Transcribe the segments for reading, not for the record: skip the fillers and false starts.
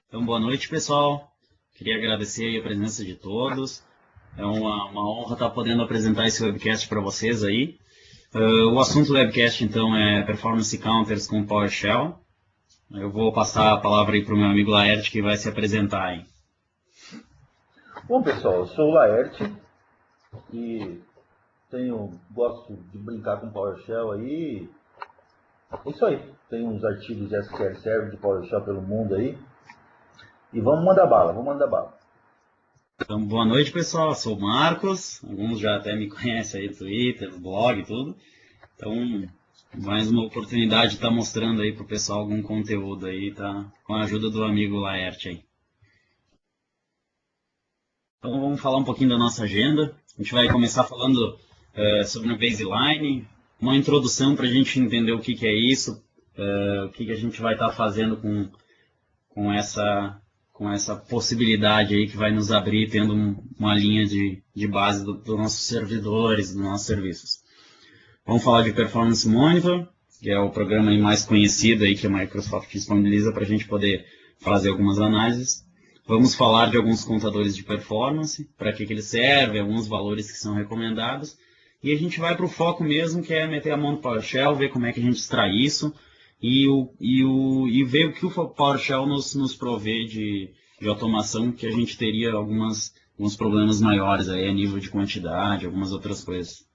Então, boa noite, pessoal. Queria agradecer aí a presença de todos. É uma honra estar podendo apresentar esse webcast para vocês aí. O assunto do webcast, então, é Performance Counters com PowerShell. Eu vou passar a palavra aí para o meu amigo Laerte, que vai se apresentar aí. Bom, pessoal, eu sou o Laerte e gosto de brincar com PowerShell aí. É isso aí. Tem uns artigos de SQL Server de PowerShell pelo mundo aí. E vamos mandar bala. Então, boa noite, pessoal. Eu sou o Marcos. Alguns já até me conhecem aí do Twitter, do blog e tudo. Então, mais uma oportunidade de estar mostrando aí para o pessoal algum conteúdo aí, tá? Com a ajuda do amigo Laerte aí. Então vamos falar um pouquinho da nossa agenda. A gente vai começar falando sobre o baseline, uma introdução para a gente entender o que é isso, o que a gente vai estar fazendo com essa possibilidade aí que vai nos abrir tendo uma linha de base dos nossos servidores, dos nossos serviços. Vamos falar de Performance Monitor, que é o programa aí mais conhecido aí que a Microsoft disponibiliza para a gente poder fazer algumas análises. Vamos falar de alguns contadores de performance, para que ele serve, alguns valores que são recomendados. E a gente vai para o foco mesmo, que é meter a mão no PowerShell, ver como é que a gente extrai isso e ver o que o PowerShell nos provê de automação, que a gente teria alguns problemas maiores aí a nível de quantidade, algumas outras coisas.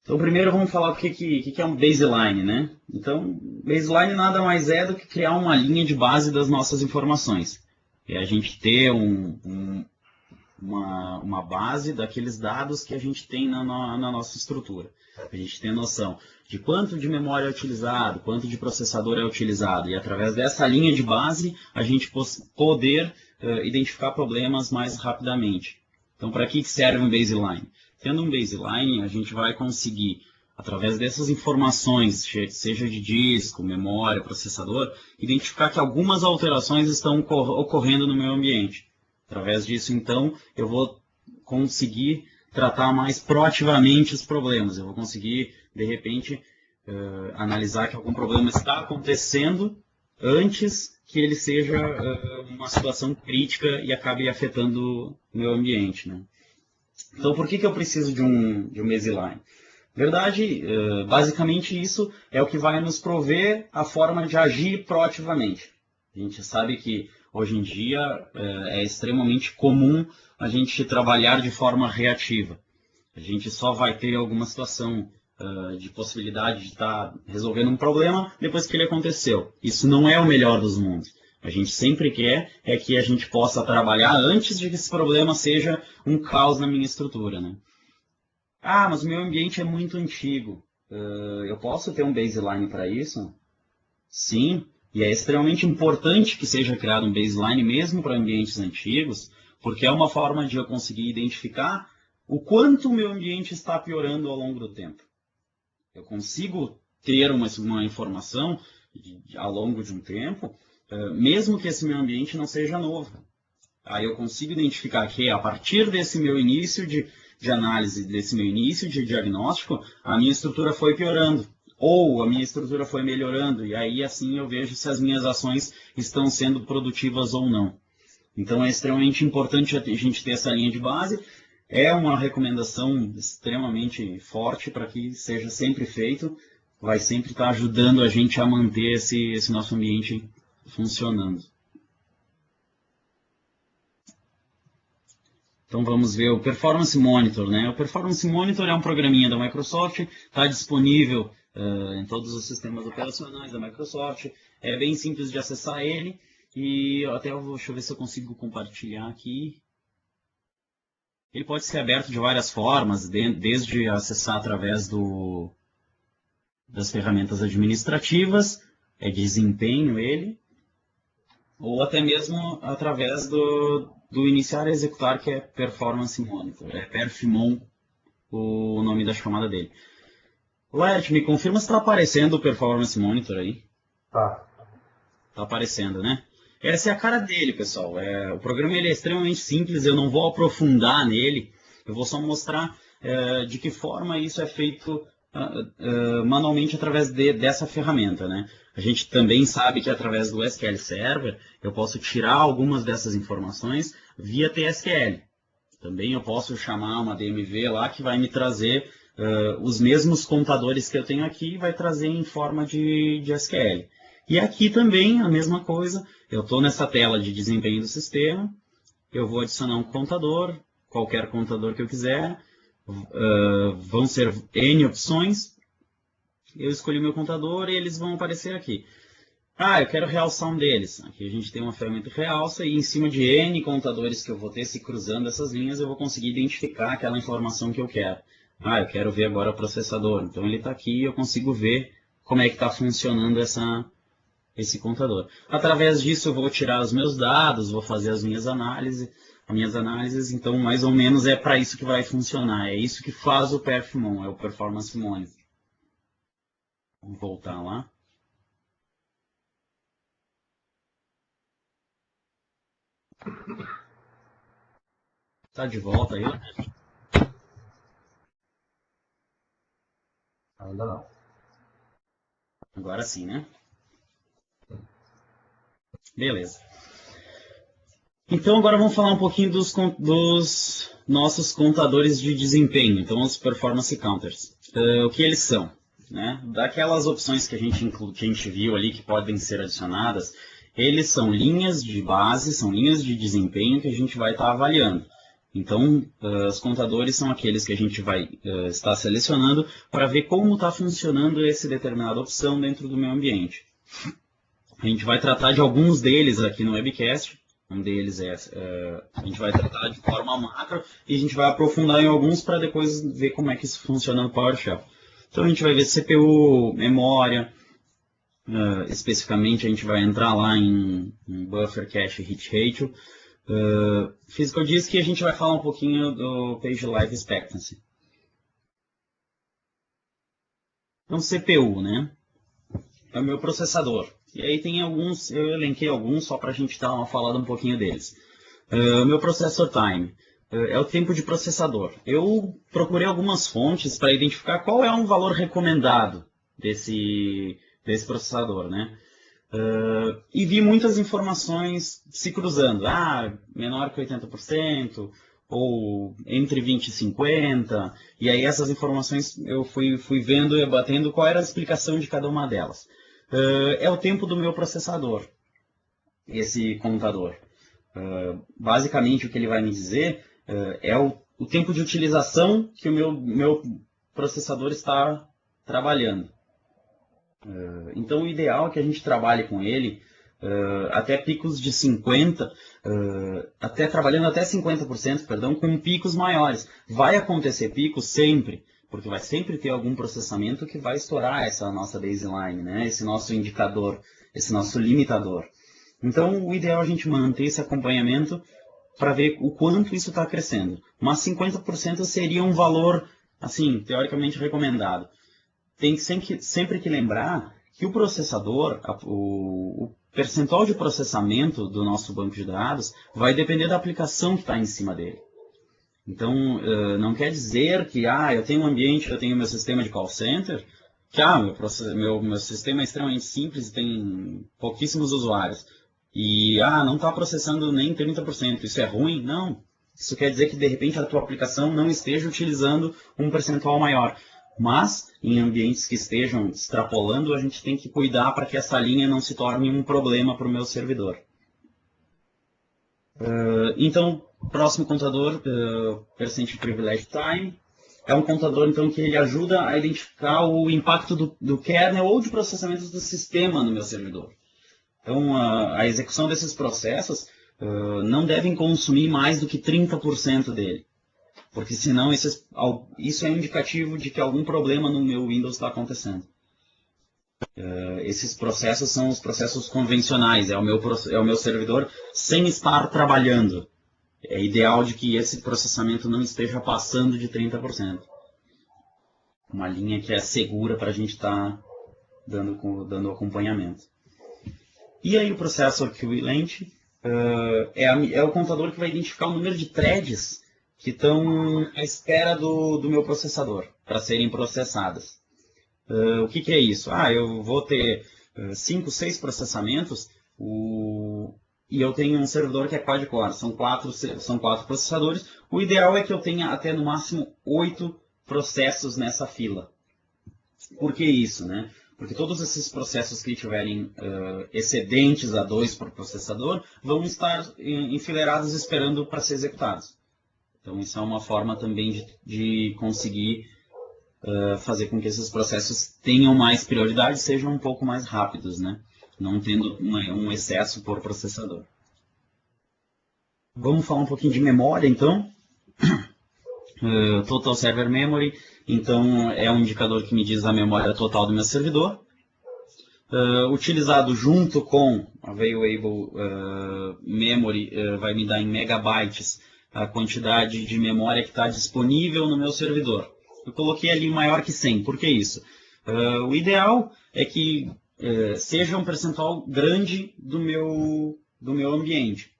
Então, primeiro vamos falar o que é um baseline, né? Então, baseline nada mais é do que criar uma linha de base das nossas informações. É a gente ter uma base daqueles dados que a gente tem na nossa estrutura. A gente tem noção de quanto de memória é utilizado, quanto de processador é utilizado. E através dessa linha de base, a gente poder identificar problemas mais rapidamente. Então, para que serve um baseline? Tendo um baseline, a gente vai conseguir, através dessas informações, seja de disco, memória, processador, identificar que algumas alterações estão ocorrendo no meu ambiente. Através disso, então, eu vou conseguir tratar mais proativamente os problemas. Eu vou conseguir, de repente, analisar que algum problema está acontecendo antes que ele seja uma situação crítica e acabe afetando o meu ambiente, né? Então, por que eu preciso de um baseline? Verdade, basicamente isso é o que vai nos prover a forma de agir proativamente. A gente sabe que hoje em dia é extremamente comum a gente trabalhar de forma reativa. A gente só vai ter alguma situação de possibilidade de estar resolvendo um problema depois que ele aconteceu. Isso não é o melhor dos mundos. A gente sempre quer é que a gente possa trabalhar antes de que esse problema seja um caos na minha estrutura, né? Ah, mas o meu ambiente é muito antigo. Eu posso ter um baseline para isso? Sim, e é extremamente importante que seja criado um baseline mesmo para ambientes antigos, porque é uma forma de eu conseguir identificar o quanto o meu ambiente está piorando ao longo do tempo. Eu consigo ter uma informação ao longo de um tempo, mesmo que esse meu ambiente não seja novo. Aí eu consigo identificar que a partir desse meu início de análise, desse meu início de diagnóstico, a minha estrutura foi piorando. Ou a minha estrutura foi melhorando. E aí assim eu vejo se as minhas ações estão sendo produtivas ou não. Então é extremamente importante a gente ter essa linha de base. É uma recomendação extremamente forte para que seja sempre feito. Vai sempre estar ajudando a gente a manter esse nosso ambiente funcionando. Então vamos ver o Performance Monitor, né? O Performance Monitor é um programinha da Microsoft, está disponível em todos os sistemas operacionais da Microsoft. É bem simples de acessar ele e deixa eu ver se eu consigo compartilhar aqui. Ele pode ser aberto de várias formas, desde acessar através das ferramentas administrativas, é desempenho ele, ou até mesmo através do iniciar a executar, que é Performance Monitor. É Perfmon o nome da chamada dele. Laerte, me confirma se está aparecendo o Performance Monitor aí. Tá. Está aparecendo, né? Essa é a cara dele, pessoal. O programa ele é extremamente simples, eu não vou aprofundar nele. Eu vou só mostrar de que forma isso é feito manualmente através dessa ferramenta, né? A gente também sabe que através do SQL Server eu posso tirar algumas dessas informações via TSQL. Também eu posso chamar uma DMV lá que vai me trazer os mesmos contadores que eu tenho aqui e vai trazer em forma de SQL. E aqui também a mesma coisa, eu estou nessa tela de desempenho do sistema, eu vou adicionar um contador, qualquer contador que eu quiser, vão ser N opções, eu escolhi o meu contador e eles vão aparecer aqui. Eu quero realçar um deles. Aqui a gente tem uma ferramenta que realça e em cima de N contadores que eu vou ter se cruzando essas linhas, eu vou conseguir identificar aquela informação que eu quero. Eu quero ver agora o processador. Então ele está aqui e eu consigo ver como é que está funcionando esse contador. Através disso eu vou tirar os meus dados, vou fazer as minhas análises, então mais ou menos é para isso que vai funcionar. É isso que faz o Perfmon, é o Performance Monitor. Vamos voltar lá. Tá de volta aí? Ainda não. Agora sim, né? Beleza. Então agora vamos falar um pouquinho dos nossos contadores de desempenho, então os Performance Counters. O que eles são? Né? Daquelas opções que a gente viu ali que podem ser adicionadas, eles são linhas de base, são linhas de desempenho que a gente vai estar avaliando. Então, os contadores são aqueles que a gente vai estar selecionando para ver como está funcionando essa determinada opção dentro do meu ambiente. A gente vai tratar de alguns deles aqui no webcast. Um deles a gente vai tratar de forma macro e a gente vai aprofundar em alguns para depois ver como é que isso funciona no PowerShell. Então a gente vai ver CPU, memória, especificamente a gente vai entrar lá em Buffer Cache Hit Ratio. Physical Disk, a gente vai falar um pouquinho do Page Life Expectancy. Então CPU, né? É o meu processador. E aí tem alguns, eu elenquei alguns só para a gente dar uma falada um pouquinho deles. O meu processor time é o tempo de processador. Eu procurei algumas fontes para identificar qual é um valor recomendado desse processador, né? E vi muitas informações se cruzando. Menor que 80%, ou entre 20 e 50%. E aí essas informações eu fui vendo e batendo qual era a explicação de cada uma delas. É o tempo do meu processador, esse contador. Basicamente o que ele vai me dizer é o tempo de utilização que o meu processador está trabalhando. Então o ideal é que a gente trabalhe com ele até picos de 50%, trabalhando até 50%, perdão, com picos maiores. Vai acontecer picos sempre, porque vai sempre ter algum processamento que vai estourar essa nossa baseline, né? Esse nosso indicador, esse nosso limitador. Então o ideal é a gente manter esse acompanhamento para ver o quanto isso está crescendo. Mas 50% seria um valor, assim, teoricamente recomendado. Tem sempre que lembrar que o processador, o percentual de processamento do nosso banco de dados vai depender da aplicação que está em cima dele. Então, não quer dizer que eu tenho um ambiente, eu tenho meu sistema de call center, que meu sistema é extremamente simples e tem pouquíssimos usuários. E não está processando nem 30%. Isso é ruim? Não. Isso quer dizer que, de repente, a tua aplicação não esteja utilizando um percentual maior. Mas, em ambientes que estejam extrapolando, a gente tem que cuidar para que essa linha não se torne um problema para o meu servidor. Então, próximo contador, Percent Privilege Time, é um contador então, que ele ajuda a identificar o impacto do kernel ou de processamento do sistema no meu servidor. Então, a execução desses processos não devem consumir mais do que 30% dele. Porque senão isso é indicativo de que algum problema no meu Windows está acontecendo. Esses processos são os processos convencionais, é o meu servidor sem estar trabalhando. É ideal de que esse processamento não esteja passando de 30%. Uma linha que é segura para a gente estar dando acompanhamento. E aí o Processor Queue Length é o contador que vai identificar o número de threads que estão à espera do meu processador para serem processadas. O que é isso? Eu vou ter 5, 6 processamentos e eu tenho um servidor que é quad-core, são quatro processadores. O ideal é que eu tenha até no máximo 8 processos nessa fila. Por que isso, né? Porque todos esses processos que tiverem excedentes a 2 por processador vão estar enfileirados esperando para ser executados. Então isso é uma forma também de conseguir fazer com que esses processos tenham mais prioridade e sejam um pouco mais rápidos, né? Não tendo um excesso por processador. Vamos falar um pouquinho de memória, então. Total Server Memory, então é um indicador que me diz a memória total do meu servidor. Utilizado junto com Available Memory, vai me dar em megabytes a quantidade de memória que está disponível no meu servidor. Eu coloquei ali maior que 100, por que isso? O ideal é que seja um percentual grande do meu ambiente.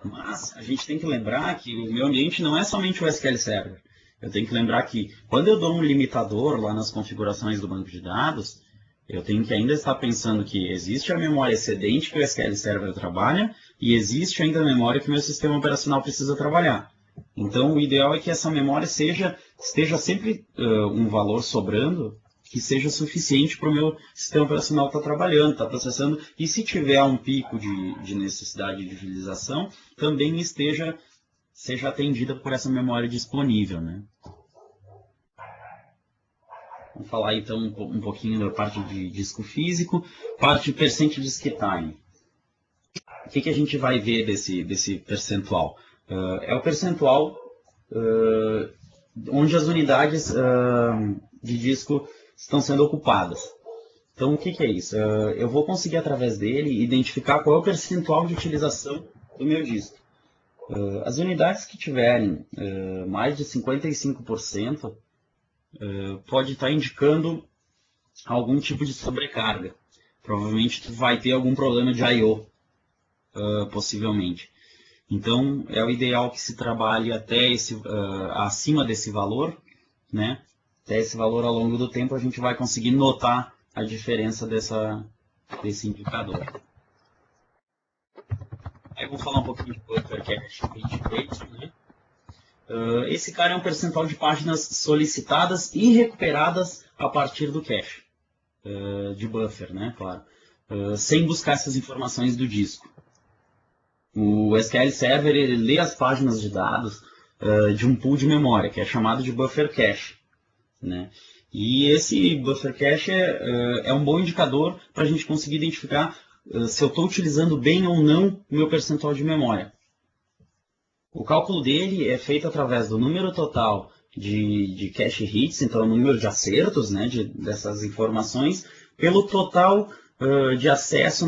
Mas a gente tem que lembrar que o meu ambiente não é somente o SQL Server. Eu tenho que lembrar que quando eu dou um limitador lá nas configurações do banco de dados, eu tenho que ainda estar pensando que existe a memória excedente que o SQL Server trabalha e existe ainda a memória que o meu sistema operacional precisa trabalhar. Então, o ideal é que essa memória esteja sempre um valor sobrando que seja suficiente para o meu sistema operacional estar trabalhando, estar processando, e se tiver um pico de necessidade de utilização, também seja atendida por essa memória disponível, né? Vamos falar então um pouquinho da parte de disco físico, parte de percent disk time. O que a gente vai ver desse percentual? É o percentual onde as unidades de disco estão sendo ocupadas. Então, o que é isso? Eu vou conseguir, através dele, identificar qual é o percentual de utilização do meu disco. As unidades que tiverem mais de 55% pode estar indicando algum tipo de sobrecarga. Provavelmente tu vai ter algum problema de I/O, possivelmente. Então, é o ideal que se trabalhe até acima desse valor, né? Até esse valor, ao longo do tempo, a gente vai conseguir notar a diferença desse indicador. Aí eu vou falar um pouquinho de Buffer Cache Hit Rate, né? Esse cara é um percentual de páginas solicitadas e recuperadas a partir do cache, de buffer, né? Claro. Sem buscar essas informações do disco. O SQL Server ele lê as páginas de dados de um pool de memória, que é chamado de Buffer Cache, né? E esse Buffer Cache é um bom indicador para a gente conseguir identificar se eu estou utilizando bem ou não o meu percentual de memória. O cálculo dele é feito através do número total de cache hits, então o número de acertos, né, dessas informações, pelo total de acesso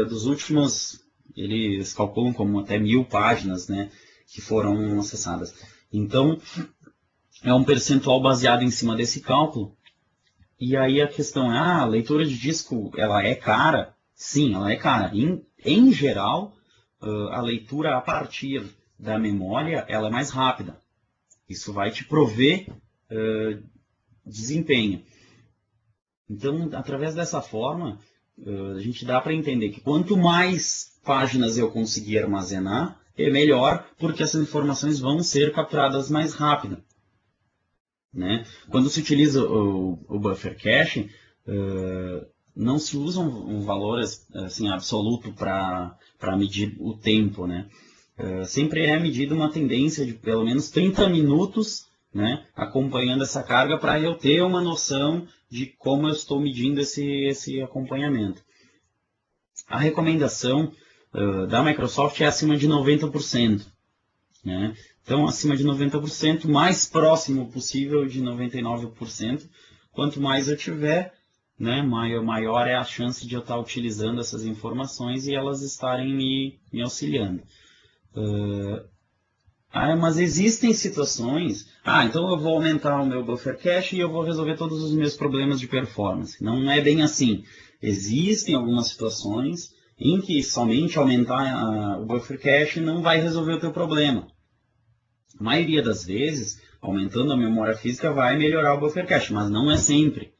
dos últimos, eles calculam como até 1000 páginas, né, que foram acessadas. Então, é um percentual baseado em cima desse cálculo. E aí a questão é, a leitura de disco, ela é cara? Sim, ela é cara. Em geral, a leitura a partir da memória, ela é mais rápida. Isso vai te prover desempenho. Então, através dessa forma, a gente dá para entender que quanto mais páginas eu conseguir armazenar, é melhor, porque essas informações vão ser capturadas mais rápido. Né? Quando se utiliza o Buffer Cache, não se usa um valor assim, absoluto para medir o tempo, né? Sempre é medida uma tendência de pelo menos 30 minutos, né, acompanhando essa carga para eu ter uma noção de como eu estou medindo esse acompanhamento. A recomendação da Microsoft é acima de 90%. Né? Então, acima de 90%, mais próximo possível de 99%. Quanto mais eu tiver, né, maior é a chance de eu estar utilizando essas informações e elas estarem me auxiliando. Mas existem situações... então eu vou aumentar o meu Buffer Cache e eu vou resolver todos os meus problemas de performance. Não é bem assim. Existem algumas situações em que somente aumentar o Buffer Cache não vai resolver o teu problema. A maioria das vezes, aumentando a memória física vai melhorar o Buffer Cache, mas não é sempre.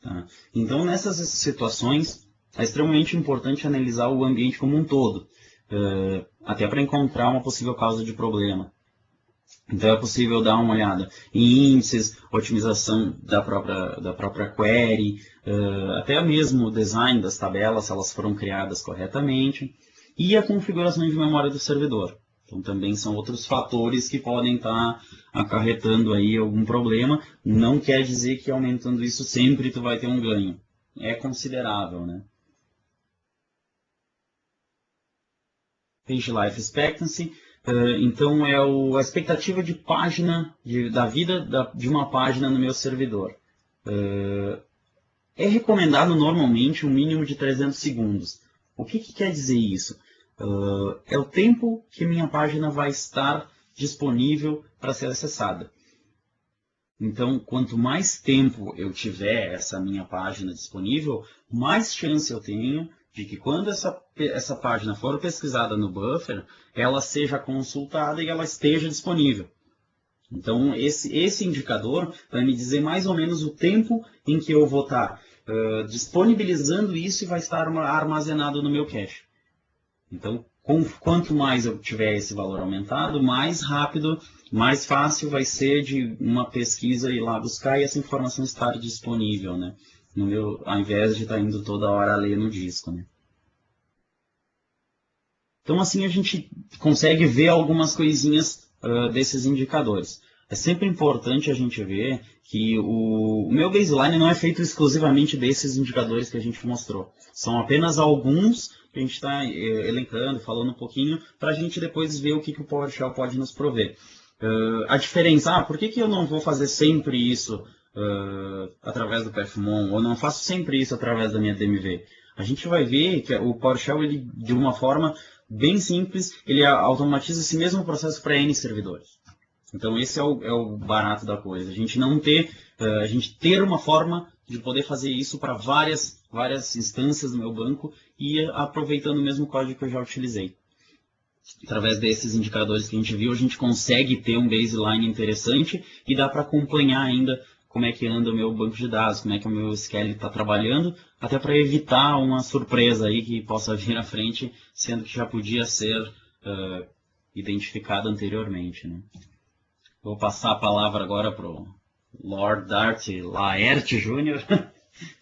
Tá? Então, nessas situações, é extremamente importante analisar o ambiente como um todo, até para encontrar uma possível causa de problema. Então, é possível dar uma olhada em índices, otimização da própria query, até mesmo o design das tabelas, se elas foram criadas corretamente, e a configuração de memória do servidor. Então, também são outros fatores que podem estar acarretando aí algum problema. Não quer dizer que aumentando isso sempre tu vai ter um ganho. É considerável, né? Page Life Expectancy. Então, é a expectativa de página, da vida de uma página no meu servidor. É recomendado normalmente um mínimo de 300 segundos. O que quer dizer isso? É o tempo que minha página vai estar disponível para ser acessada. Então, quanto mais tempo eu tiver essa minha página disponível, mais chance eu tenho de que quando essa página for pesquisada no buffer, ela seja consultada e ela esteja disponível. Então, esse indicador vai me dizer mais ou menos o tempo em que eu vou estar disponibilizando isso e vai estar armazenado no meu cache. Então, quanto mais eu tiver esse valor aumentado, mais rápido, mais fácil vai ser de uma pesquisa ir lá buscar e essa informação estar disponível, né? Ao invés de estar indo toda hora a ler no disco, né? Então, assim a gente consegue ver algumas coisinhas desses indicadores. É sempre importante a gente ver que o meu baseline não é feito exclusivamente desses indicadores que a gente mostrou. São apenas alguns que a gente está elencando, falando um pouquinho, para a gente depois ver o que o PowerShell pode nos prover. A diferença, por que eu não vou fazer sempre isso através do Pathmon, ou não faço sempre isso através da minha DMV? A gente vai ver que o PowerShell, ele, de uma forma bem simples, ele automatiza esse mesmo processo para N servidores. Então esse é o barato da coisa. A gente não ter, a gente ter uma forma de poder fazer isso para várias instâncias do meu banco e aproveitando o mesmo código que eu já utilizei. Através desses indicadores que a gente viu, a gente consegue ter um baseline interessante e dá para acompanhar ainda como é que anda o meu banco de dados, como é que o meu SQL está trabalhando, até para evitar uma surpresa aí que possa vir à frente, sendo que já podia ser identificado anteriormente, né? Vou passar a palavra agora para o Lord Dart Laerte Jr.,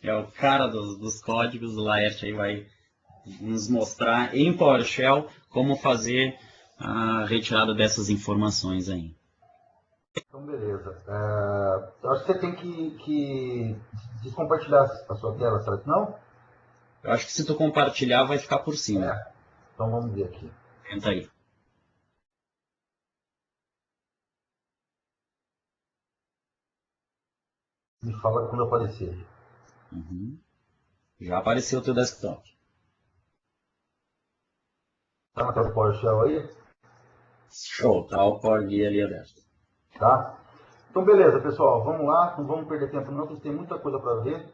é o cara dos códigos. O Laerte aí vai nos mostrar em PowerShell como fazer a retirada dessas informações aí. Então, beleza. Eu acho que você tem que descompartilhar a sua tela, será que não? Eu acho que se tu compartilhar vai ficar por cima. Então vamos ver aqui. Tenta aí. Me fala quando aparecer. Uhum. Já apareceu o teu desktop. Tá na tela do PowerShell aí? Show, tá o Power BI ali aberto. Tá? Então beleza, pessoal, vamos lá, não vamos perder tempo não, porque tem muita coisa para ver.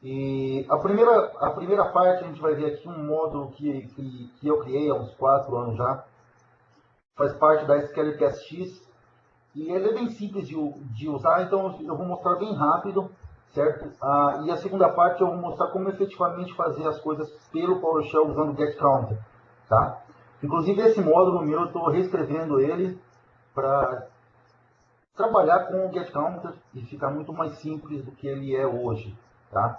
E a primeira parte a gente vai ver aqui um módulo que eu criei há uns 4 anos já. Faz parte da SQLPSX e ele é bem simples de usar, então eu vou mostrar bem rápido, certo? E a segunda parte eu vou mostrar como efetivamente fazer as coisas pelo PowerShell usando o getCounter, tá? Inclusive esse módulo meu eu estou reescrevendo ele para trabalhar com o getCounter e ficar muito mais simples do que ele é hoje, tá?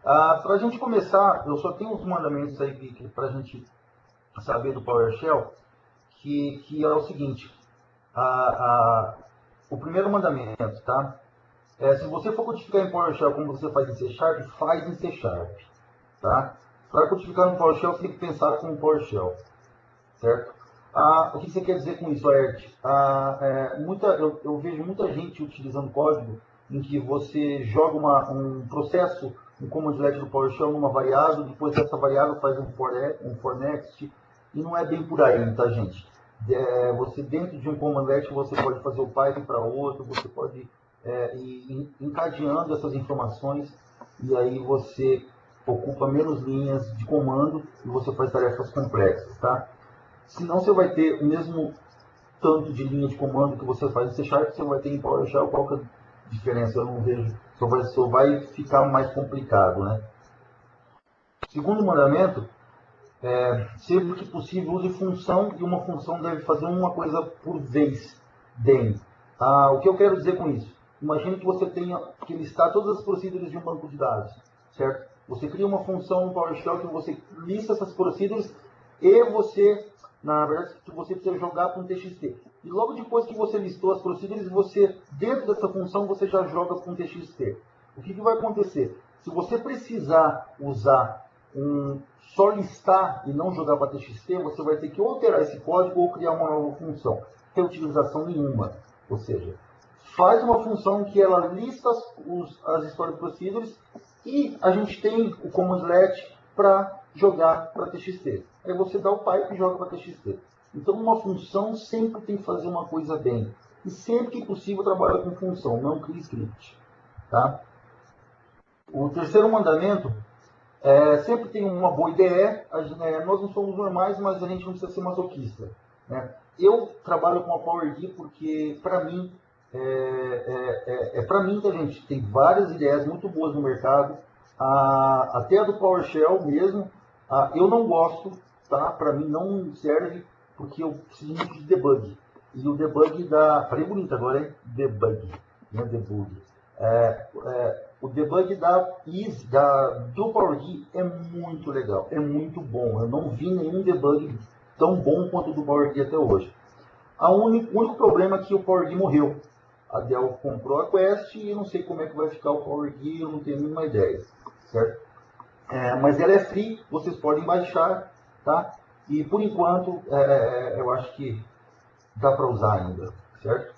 Para a gente começar, eu só tenho uns mandamentos aí para a gente saber do PowerShell, que é o seguinte: o primeiro mandamento, tá? Se você for codificar em PowerShell como você faz em C Sharp, faz em C Sharp, tá? Para codificar no PowerShell, você tem que pensar com o PowerShell, certo? O que você quer dizer com isso, Laerte? Eu vejo muita gente utilizando código em que você joga um processo, um commandlet do PowerShell numa variável, depois essa variável faz um for next, e não é bem por aí, tá, gente? Você dentro de um commandlet você pode fazer o pipe para outro, você pode ir encadeando essas informações e aí você ocupa menos linhas de comando e você faz tarefas complexas, tá? Senão você vai ter o mesmo tanto de linha de comando que você faz em C Sharp, você vai ter em PowerShell. Qual que é a diferença? Eu não vejo Só vai ficar mais complicado, né? Segundo mandamento, sempre que possível use função, e uma função deve fazer uma coisa por vez. Bem, o que eu quero dizer com isso? Imagine que você tenha que listar todas as procedures de um banco de dados, certo? Você cria uma função no PowerShell que você lista essas procedures e você, na verdade, você precisa jogar para um TXT. E logo depois que você listou as procedures, você, dentro dessa função, você já joga para um TXT. O que vai acontecer? Se você precisar usar só listar e não jogar para TXT, você vai ter que alterar esse código ou criar uma nova função. Reutilização nenhuma. Ou seja, faz uma função que ela lista as story procedures e a gente tem o command let para jogar para TXT. Aí você dá o pipe e joga para TXT. Então uma função sempre tem que fazer uma coisa bem. E sempre que possível trabalha com função, não cria script. Tá? O terceiro mandamento sempre tem uma boa ideia. Nós não somos normais, mas a gente não precisa ser masoquista. Né? Eu trabalho com a PowerD porque, para mim, para mim, tá, gente, tem várias ideias muito boas no mercado. Até a do PowerShell mesmo, eu não gosto, tá? Para mim não serve, porque eu preciso muito de debug. E o debug falei bonito agora, hein? Debug, não é debug. O debug do PowerD é muito legal, é muito bom. Eu não vi nenhum debug tão bom quanto o do PowerD até hoje. O único problema é que o PowerD morreu. A Dell comprou a Quest e eu não sei como é que vai ficar o PowerD, eu não tenho nenhuma ideia, certo? Mas ela é free, vocês podem baixar, tá? E por enquanto, eu acho que dá para usar ainda, certo?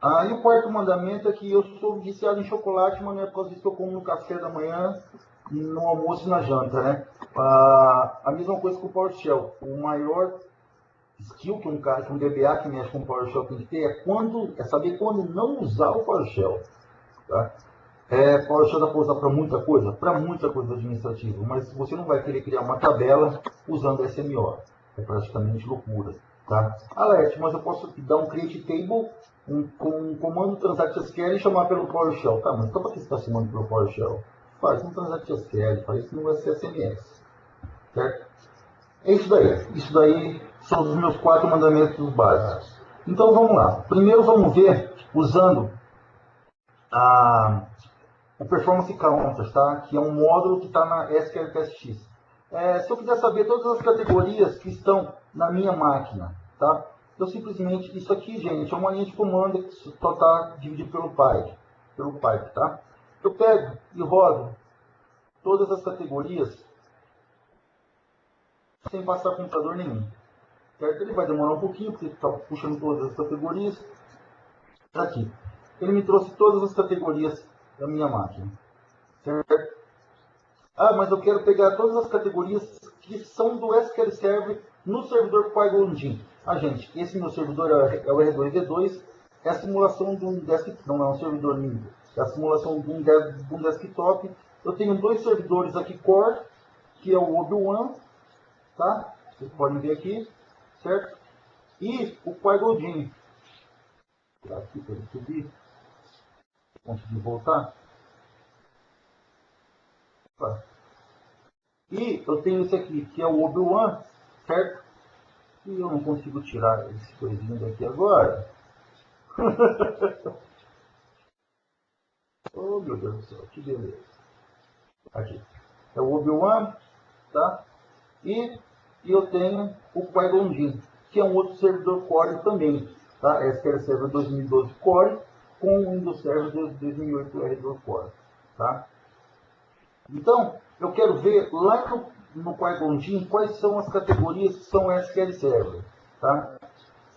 E o quarto mandamento é que eu sou viciado em chocolate, mas não é por causa disso que eu como no café da manhã, no almoço e na janta, né? A mesma coisa com o PowerShell. O maior skill que um DBA que mexe com o PowerShell tem que ter é saber quando não usar o PowerShell. Tá? PowerShell dá para usar para muita coisa administrativa, mas você não vai querer criar uma tabela usando SMO. É praticamente loucura. Tá? Alert, mas eu posso dar um create table com um comando transact SQL e chamar pelo PowerShell. Tá, mas então para que você está chamando pelo PowerShell? Faz um transact SQL, faz isso no SMS. Certo? É isso daí. Isso daí são os meus 4 mandamentos básicos. Então vamos lá. Primeiro vamos ver usando o Performance Counters, tá? Que é um módulo que está na SQLTestX. Se eu quiser saber todas as categorias que estão na minha máquina, tá? Eu simplesmente, isso aqui, gente, é uma linha de comando que só está dividido pelo pipe, tá? Eu pego e rodo todas as categorias sem passar computador nenhum. Certo? Ele vai demorar um pouquinho, porque está puxando todas as categorias. Aqui. Ele me trouxe todas as categorias da minha máquina. Certo? Mas eu quero pegar todas as categorias que são do SQL Server no servidor PyGondin. Gente, esse meu servidor é o R2D2, é a simulação de um desktop, não é um servidor lindo, é a simulação de um desktop. Eu tenho 2 servidores aqui core, que é o Obi-Wan, tá? Vocês podem ver aqui, certo? E o PyGondin. Vou aqui para ele subir, conseguir voltar. Tá. E eu tenho esse aqui, que é o Obi-Wan, certo? E eu não consigo tirar esse coisinho daqui agora. Oh, meu Deus do céu, que beleza. Aqui. É o Obi-Wan, tá? E eu tenho o PyGondin, que é um outro servidor Core também, tá? SQL Server 2012 Core com o Windows Server 2008 R2 Core, tá? Então, eu quero ver lá no PyGondin quais são as categorias que são SQL Server, tá?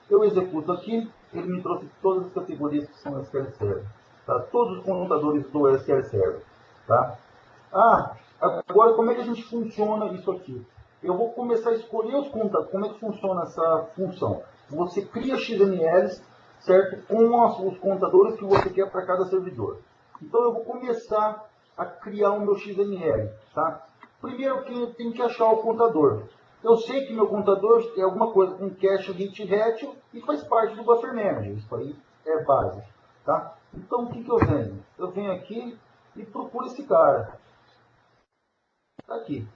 Eu executo aqui, ele me trouxe todas as categorias que são SQL Server, tá? Todos os computadores do SQL Server, tá? Agora como é que a gente funciona isso aqui? Eu vou começar a escolher os computadores, como é que funciona essa função. Você cria XMLs, certo? Com os computadores que você quer para cada servidor. Então eu vou começar a criar o meu XML, tá? Primeiro que eu tenho que achar o contador. Eu sei que meu contador tem alguma coisa com cache, git, retro e faz parte do buffer manager. Isso aí é básico, tá? Então o que eu venho? Eu venho aqui e procuro esse cara. Está aqui.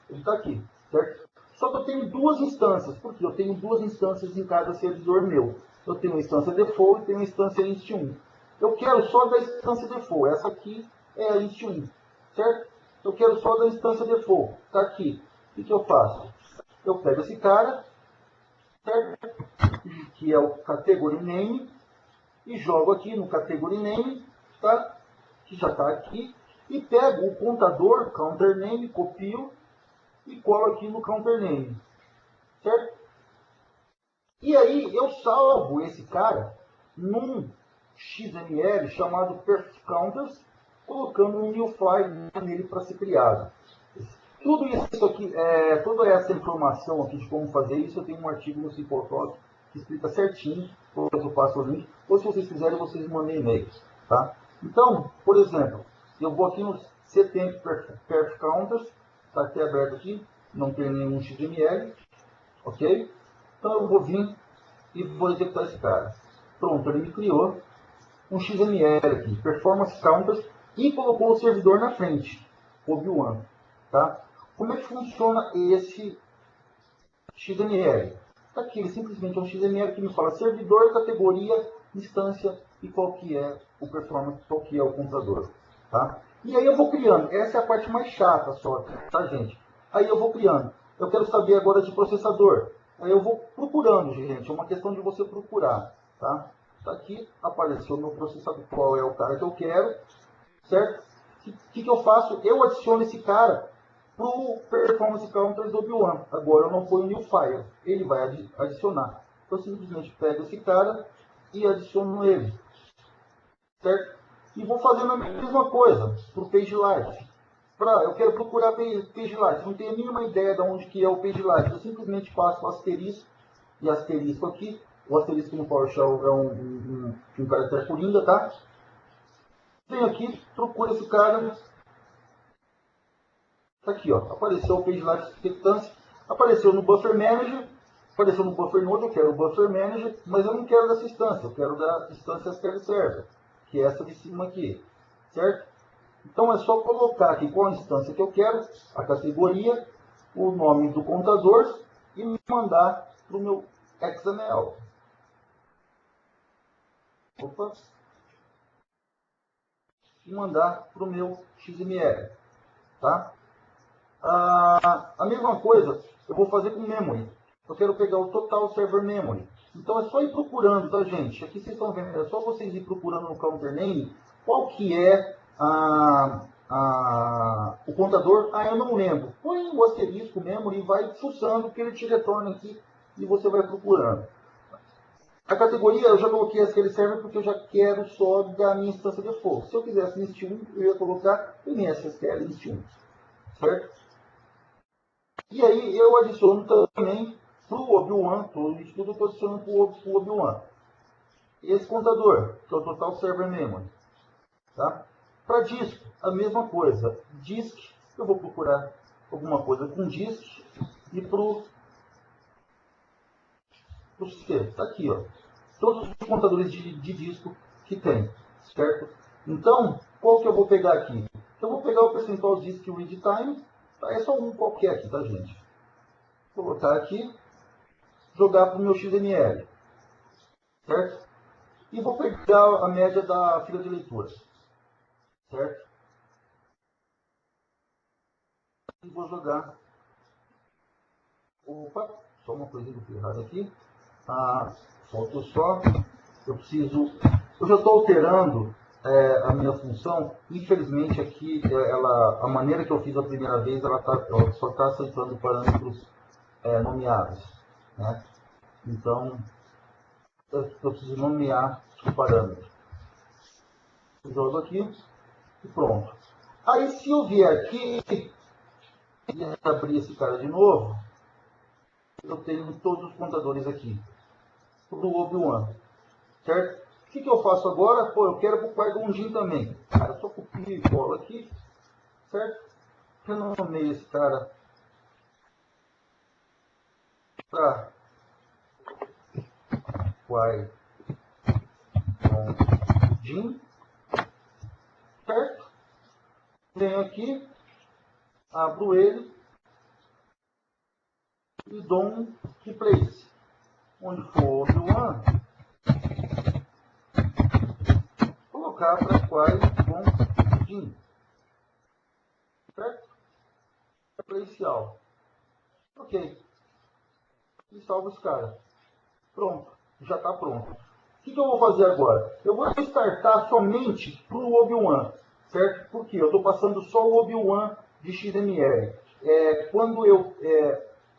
Ele está aqui, certo? Só que eu tenho duas instâncias, porque eu tenho duas instâncias em cada servidor meu. Eu tenho uma instância default e tenho uma instância inst1. Eu quero só da instância default. Essa aqui é a inst1, certo? Eu quero só da instância default. Está aqui. O que eu faço? Eu pego esse cara, certo? Que é o category name, e jogo aqui no category name, tá? Que já está aqui, e pego o contador, counter name, copio e colo aqui no counter name, certo? E aí eu salvo esse cara num XML chamado perfCounters, colocando um new file nele para ser criado. Tudo isso aqui, toda essa informação aqui de como fazer isso, eu tenho um artigo no Cipotop que explica certinho, depois eu passo o link, ou se vocês quiserem, vocês mandem e-mail, tá? Então, por exemplo, eu vou aqui no ctemp perfCounters, está até aberto aqui, não tem nenhum XML, ok? Então eu vou vir e vou executar esse cara. Pronto, ele me criou um XML aqui, Performance Counters, e colocou o servidor na frente, OB1, tá? Como é que funciona esse XML? Tá aqui, ele simplesmente é um XML que me fala servidor, categoria, instância e qual que é o performance, qual que é o computador, tá? E aí eu vou criando, essa é a parte mais chata só, tá, gente? Aí eu vou criando. Eu quero saber agora de processador. Aí eu vou procurando, gente, é uma questão de você procurar, tá? Tá aqui, apareceu o meu processador, qual é o cara que eu quero, certo? O que eu faço? Eu adiciono esse cara para o Performance Counters do OB1. Agora eu não ponho new file, ele vai adicionar. Eu simplesmente pego esse cara e adiciono ele, certo? E vou fazendo a mesma coisa para o PageLight. Eu quero procurar PageLight, não tenho a mínima ideia de onde que é o PageLight. Eu simplesmente passo o asterisco e asterisco aqui. O asterisco no PowerShell é um caractere coringa, tá? Venho aqui, procuro esse cara. Tá aqui, ó. Apareceu o PageLight Expectancy. Apareceu no Buffer Manager. Apareceu no Buffer Node, eu quero o Buffer Manager, mas eu não quero dessa instância. Eu quero da instância SQL Server, que é essa de cima aqui, certo? Então é só colocar aqui qual a instância que eu quero, a categoria, o nome do contador e mandar para o meu XML. Opa. E mandar para o meu XML. Tá? A mesma coisa eu vou fazer com memory. Eu quero pegar o total server memory. Então é só ir procurando, tá, gente? Aqui vocês estão vendo, é só vocês ir procurando no counter name qual que é o contador. Eu não lembro. Põe o asterisco memory e vai fuçando que ele te retorna aqui e você vai procurando. A categoria eu já coloquei SQL Server porque eu já quero só da minha instância default. Se eu quisesse inst1, eu ia colocar MSSQL inst1, certo? E aí eu adiciono também para o OB1, tudo eu estou adicionando para o OB1. Esse contador, que é o Total Server Memory. Tá? Para disco, a mesma coisa. Disk, eu vou procurar alguma coisa com disk e para o sistema. Está aqui, ó. Todos os contadores de disco que tem, certo? Então, qual que eu vou pegar aqui? Eu vou pegar o percentual disk read time, tá? É só um qualquer aqui, tá, gente? Vou colocar aqui, jogar para o meu XML, certo? E vou pegar a média da fila de leitura, certo? E vou jogar. Opa, só uma coisinha que eu fiz errado aqui. Faltou só. Eu já estou alterando a minha função. Infelizmente aqui, a maneira que eu fiz a primeira vez, ela só está aceitando parâmetros nomeados, né? Então, eu preciso nomear o parâmetro. Eu jogo aqui e pronto. Aí se eu vier aqui e abrir esse cara de novo, eu tenho todos os contadores aqui do OB1, certo? O que eu faço agora? Pô, eu quero para o Quargondin também. Cara, eu só copio e colo aqui, certo? Renomeio esse cara para Quargondin, certo? venho aqui, abro ele e dou um replace. Onde for Obi-Wan, colocar para quais com Din. Certo? Replace all. Ok. E salvo esse cara. Pronto. Já está pronto. O que eu vou fazer agora? Eu vou startar somente para o Obi-Wan. Certo? Porque eu estou passando só o Obi-Wan de XML.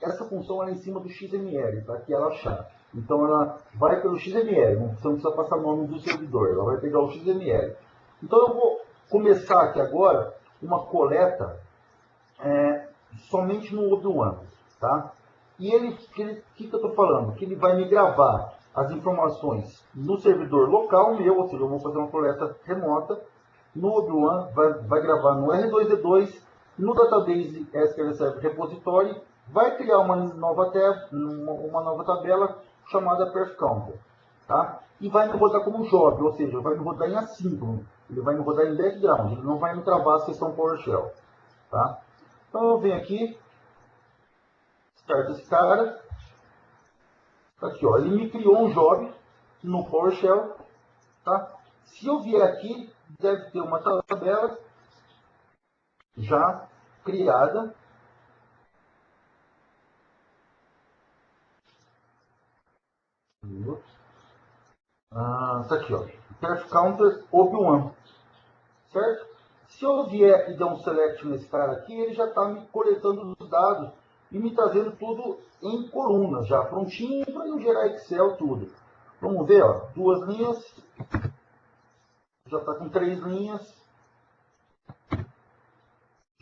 Essa função é em cima do XML, tá? Que ela chave. Então ela vai pelo XML, você não precisa passar nome do servidor, ela vai pegar o XML. Então eu vou começar aqui agora uma coleta somente no Obi-Wan, tá? E o que eu estou falando? Que ele vai me gravar as informações no servidor local meu, ou seja, eu vou fazer uma coleta remota no Obi-Wan, vai gravar no R2D2, no Database SQL Server Repository, vai criar uma nova tabela chamada PerfCounter, tá? E vai me rodar como job, ou seja, vai me rodar em assíncrono, ele vai me rodar em background, ele não vai me travar a sessão PowerShell, tá? Então eu venho aqui, start esse cara, aqui ó, ele me criou um job no PowerShell, tá? Se eu vier aqui, deve ter uma tabela já criada. Tá aqui, ó. PerfCounter Obi-Wan, certo? Se eu vier e der um select nesse cara aqui, ele já está me coletando os dados e me trazendo tudo em colunas, já prontinho para eu gerar Excel tudo. Vamos ver, ó, 2 linhas, já está com 3 linhas,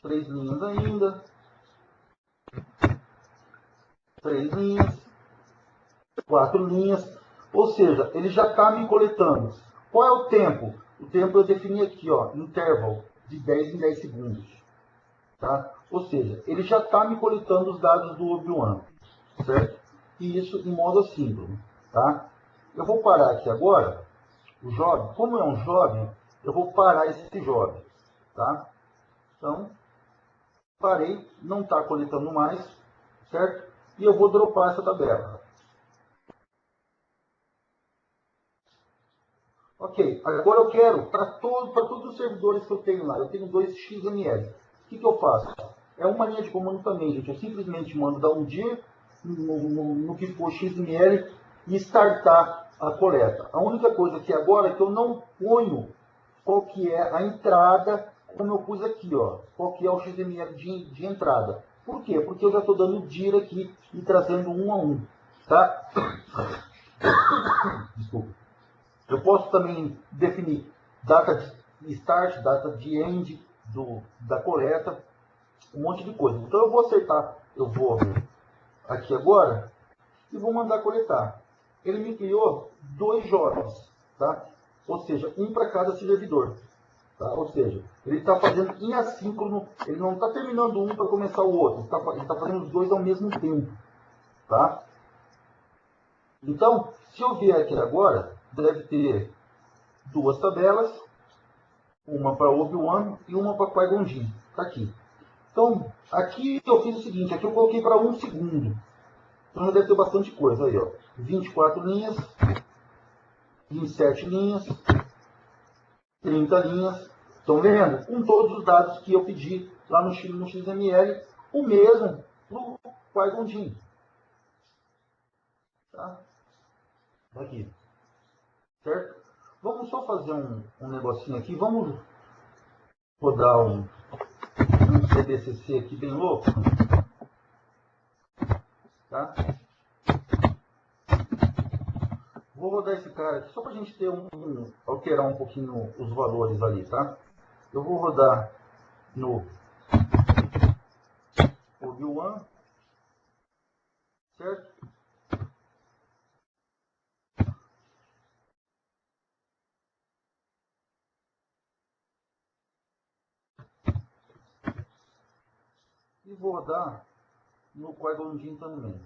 3 linhas ainda, 3 linhas, 4 linhas, ou seja, ele já está me coletando. Qual é o tempo? O tempo eu defini aqui, ó, intervalo de 10 em 10 segundos. Tá? Ou seja, ele já está me coletando os dados do Obi-Wan, certo? E isso em modo assíncrono. Tá? Eu vou parar aqui agora, o job, como é um job, eu vou parar esse job. Tá? Então, parei, não está coletando mais, certo? E eu vou dropar essa tabela. Ok, agora eu quero, para todos os servidores que eu tenho lá, eu tenho 2 XML. O que eu faço? É uma linha de comando também, gente. Eu simplesmente mando dar um dir no que for XML e startar a coleta. A única coisa que agora é que eu não ponho qual que é a entrada, como eu pus aqui, ó. Qual que é o XML de entrada. Por quê? Porque eu já estou dando dir aqui e trazendo um a um. Tá? Desculpa. Eu posso também definir data de start, data de end da coleta, um monte de coisa. Então eu vou acertar, eu vou aqui agora e vou mandar coletar. Ele me criou 2 jobs, tá? Ou seja, um para cada servidor. Tá? Ou seja, ele está fazendo em assíncrono, ele não está terminando um para começar o outro, ele está fazendo os 2 ao mesmo tempo. Tá? Então, se eu vier aqui agora, deve ter 2 tabelas, uma para Obi-Wan e uma para Qui-Gon Jinn. Está aqui. Então, aqui eu fiz o seguinte, aqui eu coloquei para 1 segundo. Então já deve ter bastante coisa aí, ó. 24 linhas, 27 linhas, 30 linhas. Estão vendo? Com todos os dados que eu pedi lá no XML, o mesmo para o Qui-Gon Jinn. Tá? Aqui. Certo? Vamos só fazer um negocinho aqui. Vamos rodar um CDCC aqui bem louco. Tá? Vou rodar esse cara aqui só para a gente ter alterar um pouquinho os valores ali, tá? Eu vou rodar no Obi-Wan, certo? E vou rodar no Qui-Gon Jinn também.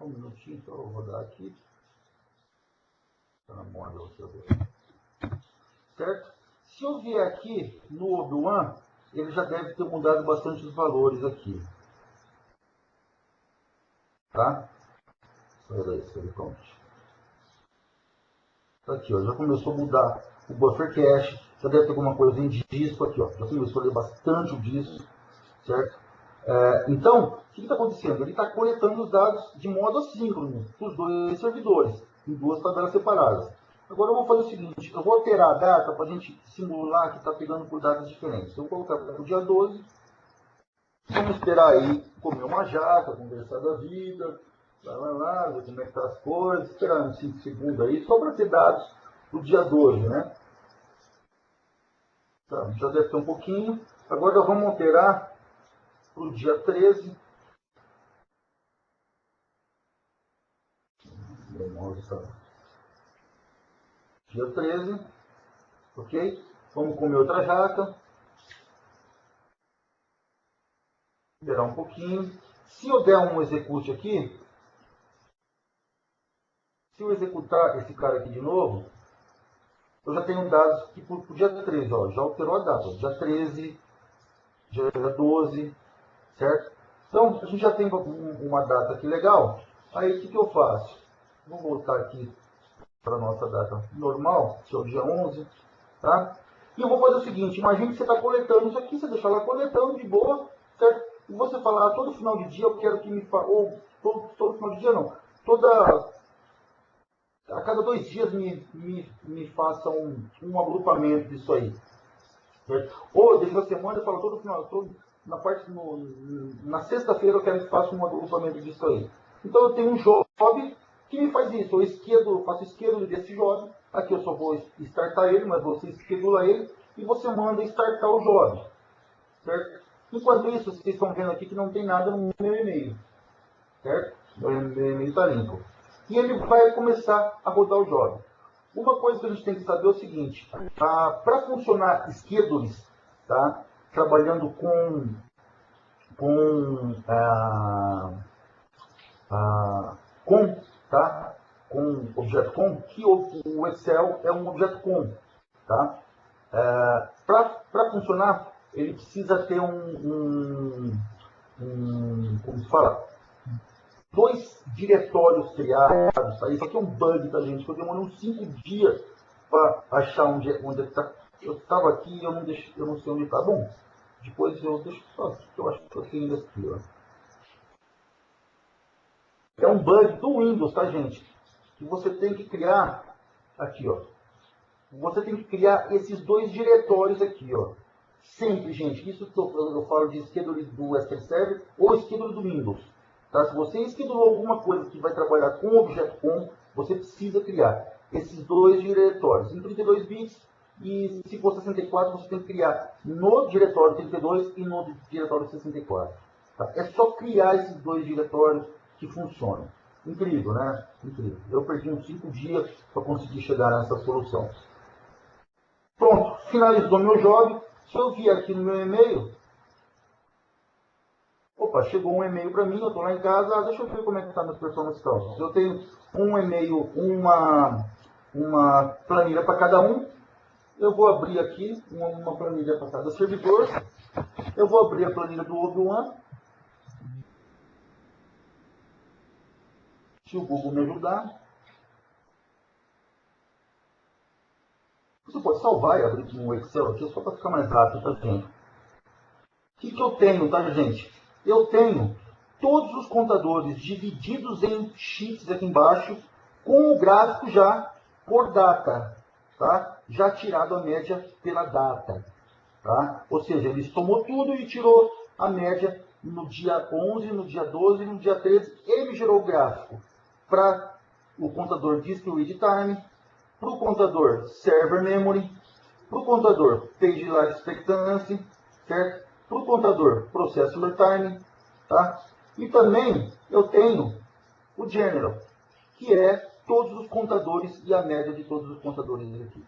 um minutinho, só eu vou rodar aqui. Está na moda você ver. Certo? Se eu vier aqui no Obi-Wan, ele já deve ter mudado bastante os valores aqui. Tá? Olha aí, se ele pronto. Tá aqui, ó, já começou a mudar o buffer cache, já deve ter alguma coisa em disco aqui, ó, já começou a ler bastante o disco, certo? Então, o que está acontecendo? Ele está coletando os dados de modo assíncrono dos dois servidores, em duas tabelas separadas. Agora eu vou fazer o seguinte, eu vou alterar a data para a gente simular que está pegando por datas diferentes. Eu vou colocar para o dia 12, vamos esperar aí comer uma jaca, conversar da vida, lá, ver como é que tá as coisas, esperar uns 5 segundos aí, só para ter dados do dia 12, né? Tá, já deve ter um pouquinho. Agora nós vamos alterar para o dia 13. Dia 13, ok? Vamos comer outra jaca. Esperar um pouquinho. Se eu der um execute aqui, se eu executar esse cara aqui de novo, eu já tenho dados aqui para o dia 13, ó, já alterou a data. Dia 13, dia 12, certo? Então, a gente já tem uma data aqui legal. Aí, o que eu faço? Vou voltar aqui para a nossa data normal, que é o dia 11, tá? E eu vou fazer o seguinte, imagine que você está coletando isso aqui, você deixa lá coletando de boa, certo? E você fala, todo final de dia eu quero que me ou todo final de dia não, a cada 2 dias me faça um agrupamento disso aí. Certo? Ou desde a semana eu falo todo final, na sexta-feira eu quero que faça um agrupamento disso aí. Então eu tenho um job que me faz isso. Eu faço esquerdo desse job. Aqui eu só vou startar ele, mas você esquedula ele e você manda startar o job. Certo? Enquanto isso, vocês estão vendo aqui que não tem nada no meu e-mail. Certo? Meu e-mail está limpo. E ele vai começar a rodar o job. Uma coisa que a gente tem que saber é o seguinte, para funcionar schedules, tá? Trabalhando com tá? Com objeto com, que o Excel é um objeto com, tá? Para funcionar, ele precisa ter como se fala, 2 diretórios criados. Tá? Isso aqui é um bug, tá, gente? Eu demorei uns 5 dias para achar onde está. Eu estava aqui e eu não sei onde está. Bom, depois eu deixo só aqui, que eu acho que eu tenho ainda aqui, ó. É um bug do Windows, tá, gente? Que você tem que criar aqui, ó. Você tem que criar esses 2 diretórios aqui, ó. Sempre, gente. Isso eu falo de schedule do SQL Server ou schedule do Windows. Tá? Se você esquedulou alguma coisa que vai trabalhar com objeto com, você precisa criar esses 2 diretórios em 32 bits e se for 64 você tem que criar no diretório 32 e no diretório 64. Tá? É só criar esses 2 diretórios que funcionam. Incrível, né? Incrível. Eu perdi uns 5 dias para conseguir chegar nessa solução. Pronto, finalizou meu job. Se eu vier aqui no meu e-mail, opa, chegou um e-mail para mim, eu estou lá em casa, deixa eu ver como é que está meus performance calls. Eu tenho um e-mail, uma planilha para cada um. Eu vou abrir aqui uma planilha para cada servidor. Eu vou abrir a planilha do Obi-Wan. Se o Google me ajudar. Você pode salvar e abrir no Excel aqui, só para ficar mais rápido, tá, gente? O que eu tenho, tá, gente? Eu tenho todos os contadores divididos em sheets aqui embaixo, com o gráfico já por data, tá? Já tirado a média pela data, tá? Ou seja, ele somou tudo e tirou a média no dia 11, no dia 12 e no dia 13. Ele gerou o gráfico para o contador Disk Read Time, para o contador Server Memory, para o contador Page Life Expectancy, certo? Para o contador Processor Time, tá? E também eu tenho o General, que é todos os contadores e a média de todos os contadores aqui.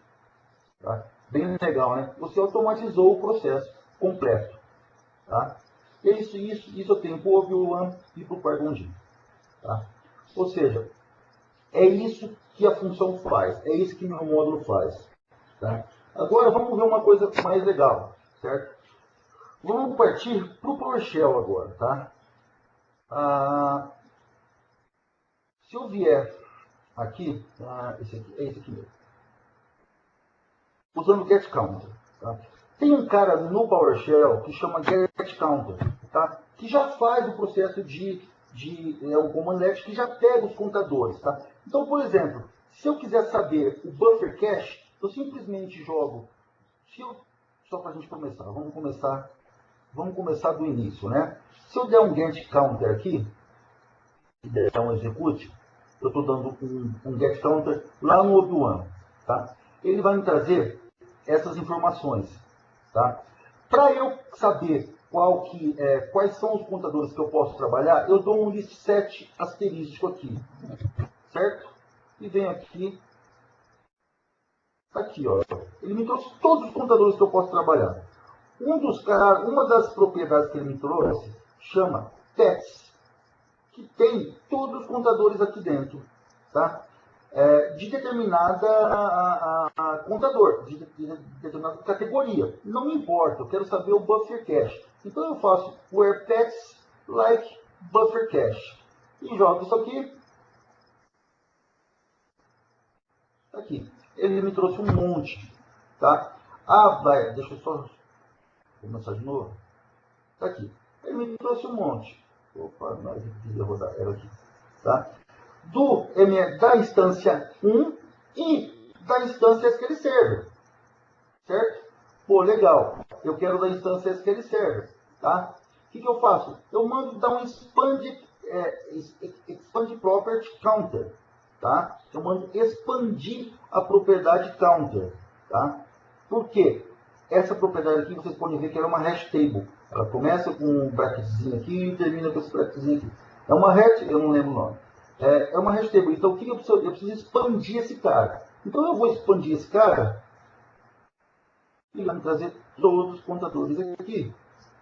Tá? Bem legal, né? Você automatizou o processo completo. Tá? Isso eu tenho para o Obi-Wan e para o Qui-Gon Jinn. Tá? Ou seja, é isso que a função faz, é isso que o meu módulo faz. Tá? Agora vamos ver uma coisa mais legal, certo? Vamos partir para o PowerShell agora, tá? Se eu vier aqui, esse aqui, é esse aqui mesmo, usando o getCounter, tá? Tem um cara no PowerShell que chama getCounter, tá? Que já faz o processo um comandante que já pega os contadores, tá? Então, por exemplo, se eu quiser saber o buffer cache, eu simplesmente jogo, só para a gente começar, vamos começar do início, né? Se eu der um getCounter aqui, e der um execute, eu estou dando um getCounter lá no Obi-Wan, tá? Ele vai me trazer essas informações, tá? Para eu saber quais são os contadores que eu posso trabalhar, eu dou um list set asterístico aqui, certo? E venho aqui, ó. Ele me trouxe todos os contadores que eu posso trabalhar. Uma das propriedades que ele me trouxe chama pets, que tem todos os contadores aqui dentro, tá? De determinada contador, de determinada categoria. Não me importa, eu quero saber o buffer cache. Então eu faço where pets like buffer cache. E jogo isso aqui. Aqui. Ele me trouxe um monte. Tá? Deixa eu só começar de novo. Tá aqui. Ele me trouxe um monte. Opa, não queria rodar. Era aqui. Tá? Da instância 1 e da instância SQL Server. Certo? Pô, legal. Eu quero da instância SQL Server. Tá? O que eu faço? Eu mando dar um expand property counter. Tá? Eu mando expandir a propriedade counter. Tá? Por quê? Essa propriedade aqui, vocês podem ver que ela é uma hash table. Ela começa com um bracketzinho aqui e termina com esse bracketzinho aqui. É uma hash, eu não lembro o nome. É uma hash table. Então, o que eu preciso? Eu preciso expandir esse cara. Então, eu vou expandir esse cara e vai me trazer todos os contadores aqui.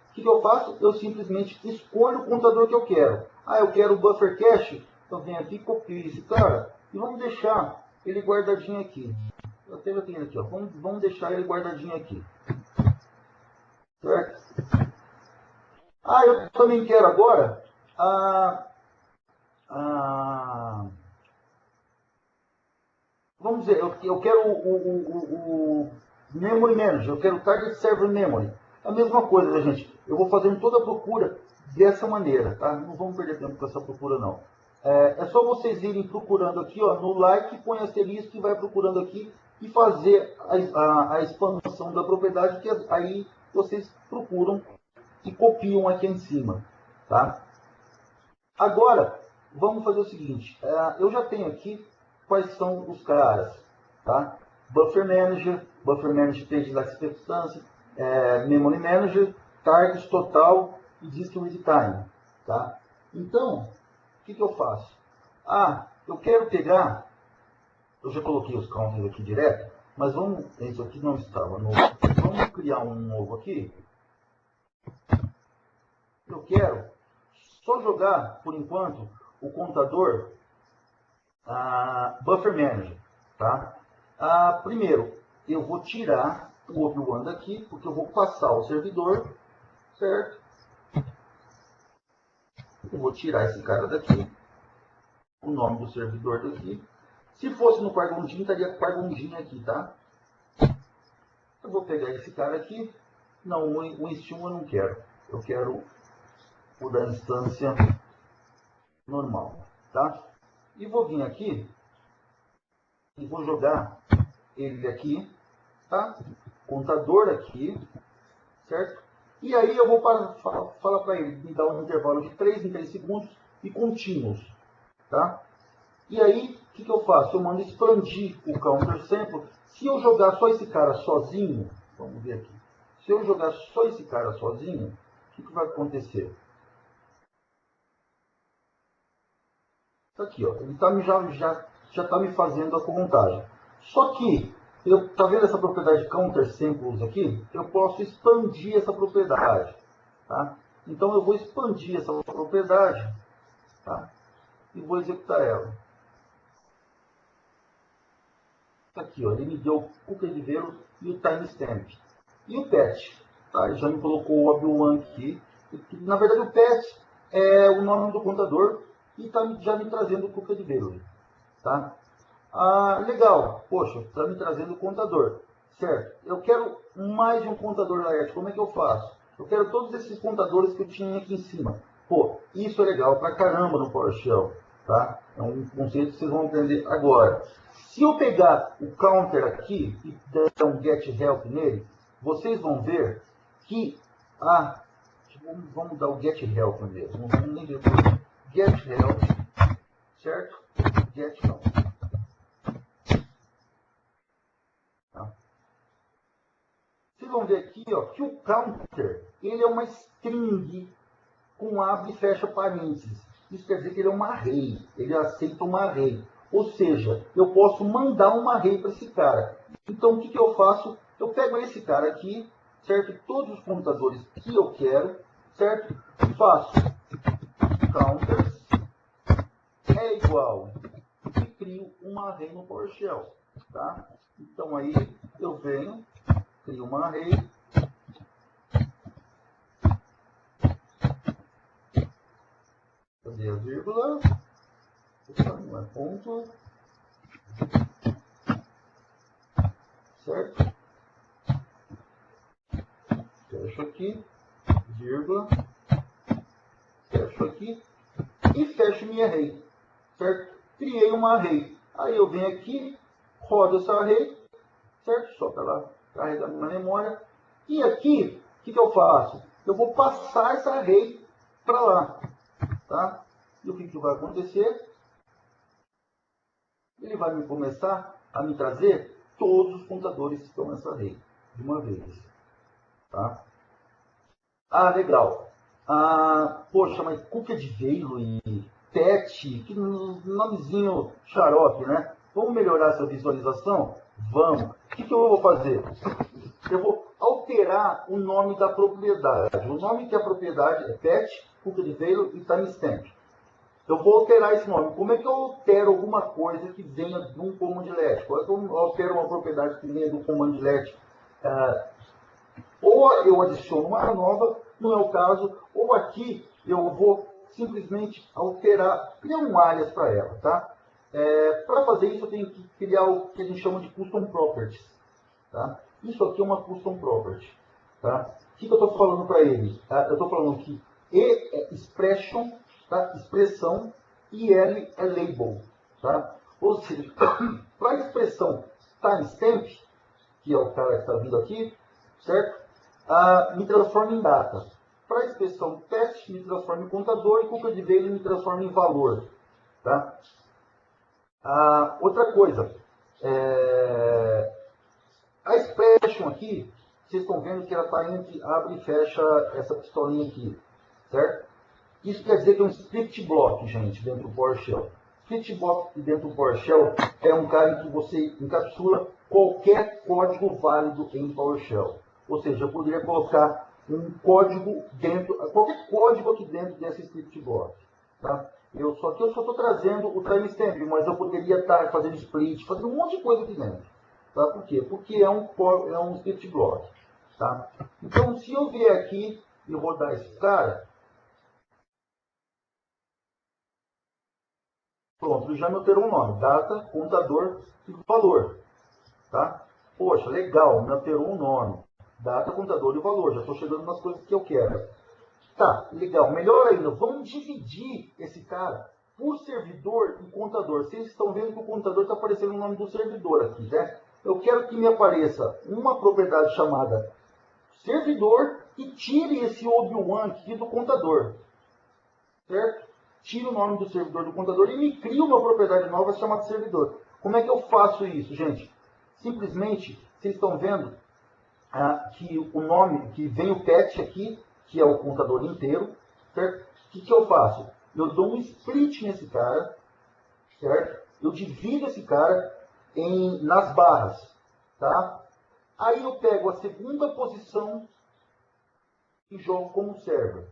O que eu faço? Eu simplesmente escolho o contador que eu quero. Eu quero o buffer cache. Então, venho aqui e copio esse cara e vamos deixar ele guardadinho aqui. Eu até já tenho aqui, ó. Vamos deixar ele guardadinho aqui. Certo? Eu também quero agora vamos dizer, eu quero o Memory Manager, eu quero o Target Server Memory. A mesma coisa, né, gente? Eu vou fazendo toda a procura dessa maneira, tá? Não vamos perder tempo com essa procura, não. É só vocês irem procurando aqui, ó, no like, põe asterisco e vai procurando aqui e fazer a expansão da propriedade, que aí vocês procuram e copiam aqui em cima, tá? Agora, vamos fazer o seguinte. Eu já tenho aqui quais são os caras, tá? Buffer Manager Page Access Instance, Memory Manager, Target Total e Disk Read Time, tá? Então, o que eu faço? Eu quero pegar, eu já coloquei os counters aqui direto, mas esse aqui não estava novo. Vamos criar um novo aqui. Eu quero só jogar, por enquanto, o contador Buffer Manager, tá? Primeiro, eu vou tirar o Obi-Wan daqui, porque eu vou passar o servidor, certo? Eu vou tirar esse cara daqui, o nome do servidor daqui. Se fosse no Quargondin, estaria Quargondin aqui, tá? Eu vou pegar esse cara aqui. Não, o inst1 eu não quero. Eu quero o da instância normal, tá? E vou vir aqui e vou jogar ele aqui, tá? Contador aqui, certo? E aí eu vou falar para ele me dar um intervalo de 3 em 3 segundos e contínuos, tá? E aí, o que eu faço? Eu mando expandir o counter sample. Se eu jogar só esse cara sozinho, vamos ver aqui. Se eu jogar só esse cara sozinho, o que vai acontecer? Tá aqui, ó. Ele já está me fazendo a contagem. Só que, tá vendo essa propriedade counter samples aqui? Eu posso expandir essa propriedade, tá? Então eu vou expandir essa propriedade, tá? e vou executar ela. Tá aqui, ó, ele me deu o cookie de velo e o timestamp. E o pet, tá? Ele já me colocou o ob1 aqui. Na verdade, o pet é o nome do contador e está já me trazendo o cookie de velo, tá? Legal, poxa, está me trazendo o contador, certo? Eu quero mais de um contador Laerte, como é que eu faço? Eu quero todos esses contadores que eu tinha aqui em cima. Pô, isso é legal pra caramba no PowerShell, tá? É um conceito que vocês vão aprender agora. Se eu pegar o counter aqui e der um get help nele, vocês vão ver que vamos dar o get help mesmo, vamos nem ver get help, certo? Get help. Tá? Vocês vão ver aqui, ó, que o counter ele é uma string com abre e fecha parênteses. Isso quer dizer que ele é uma array, ele aceita uma array. Ou seja, eu posso mandar uma array para esse cara. Então, o que eu faço? Eu pego esse cara aqui, certo? Todos os computadores que eu quero, certo? Faço counters é igual e crio uma array no PowerShell, tá? Então, aí eu venho, crio uma array. Cadê a vírgula? Não é ponto. Certo? Fecho aqui, vírgula, fecho aqui e fecho minha array. Certo? Criei uma array. Aí eu venho aqui, rodo essa array, certo? Só para ela carregar na memória. E aqui, o que eu faço? Eu vou passar essa array para lá. Tá? E o que vai acontecer? Ele vai me começar a me trazer todos os contadores que estão nessa array, de uma vez. Tá? Legal. Poxa, mas cookie de veilo e pet, que nomezinho xarope, né? Vamos melhorar essa visualização? Vamos. O que eu vou fazer? Eu vou alterar o nome da propriedade. O nome que a propriedade é pet, cookie de veilo e timestamp. Eu vou alterar esse nome. Como é que eu altero alguma coisa que venha de um command-let? Como é que eu altero uma propriedade que venha do command-let? Ou eu adiciono uma nova, não é o caso, ou aqui eu vou simplesmente alterar, criar um alias para ela. Tá? Para fazer isso eu tenho que criar o que a gente chama de custom properties. Tá? Isso aqui é uma custom property. Tá? O que eu estou falando para ele? Eu estou falando que E é expression, tá? Expressão, e L é label. Tá? Ou seja, para a expressão timestamp, que é o cara que está vindo aqui, certo? Me transforma em data. Para a expressão teste, me transforma em contador, e cookie de veilo me transforma em valor. Tá? Outra coisa, a expression aqui, vocês estão vendo que ela está entre abre e fecha essa pistolinha aqui, certo? Isso quer dizer que é um script block, gente, dentro do PowerShell. Script block dentro do PowerShell é um cara em que você encapsula qualquer código válido em PowerShell. Ou seja, eu poderia colocar um código dentro, qualquer código aqui dentro desse script block. Tá? Só estou trazendo o timestamp, mas eu poderia estar fazendo split, fazendo um monte de coisa aqui dentro. Tá? Por quê? Porque é um script block. Tá? Então, se eu vier aqui e rodar esse cara, pronto, ele já me alterou um nome, data, contador e valor. Tá? Poxa, legal, me alterou um nome, data, contador e valor, já estou chegando nas coisas que eu quero. Tá, legal, melhor ainda, vamos dividir esse cara por servidor e contador. Vocês estão vendo que o contador está aparecendo o nome do servidor aqui, né? Eu quero que me apareça uma propriedade chamada servidor e tire esse ob1 aqui do contador. Certo? Tire o nome do servidor do contador e me crie uma propriedade nova chamada servidor. Como é que eu faço isso, gente? Simplesmente, vocês estão vendo que o nome, que vem o pet aqui, que é o contador inteiro, certo? O que eu faço? Eu dou um split nesse cara, certo? Eu divido esse cara nas barras, tá? Aí eu pego a segunda posição e jogo como server,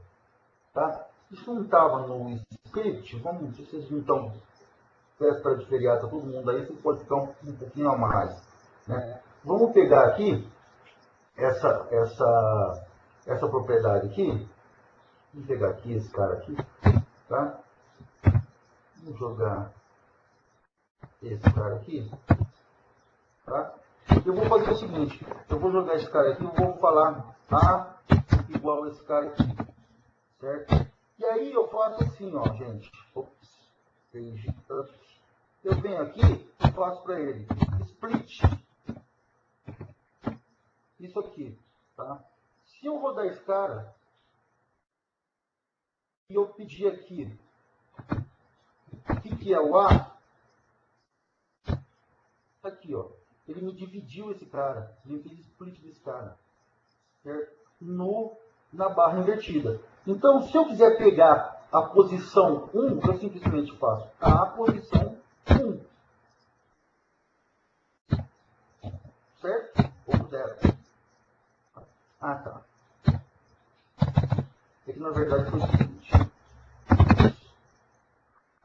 tá? Isso não estava no script? Vamos, se vocês não estão véspera de feriado, tá todo mundo aí, você pode ficar um pouquinho a mais. Né? Vamos pegar aqui essa propriedade aqui. Vamos pegar aqui esse cara aqui. Tá? Vamos jogar esse cara aqui. Tá? Eu vou fazer o seguinte, eu vou jogar esse cara aqui, eu vou falar A igual a esse cara aqui, certo? E aí eu faço assim, ó, gente. Ops, eu venho aqui e faço para ele split isso aqui, tá? Se eu rodar esse cara e eu pedir aqui o que é o A, tá aqui, ó. Ele me dividiu esse cara, ele fez split desse cara, certo? Na barra invertida. Então, se eu quiser pegar a posição 1, eu simplesmente faço a posição 1. Certo? Ou 0. Ah, tá. É que na verdade foi o seguinte.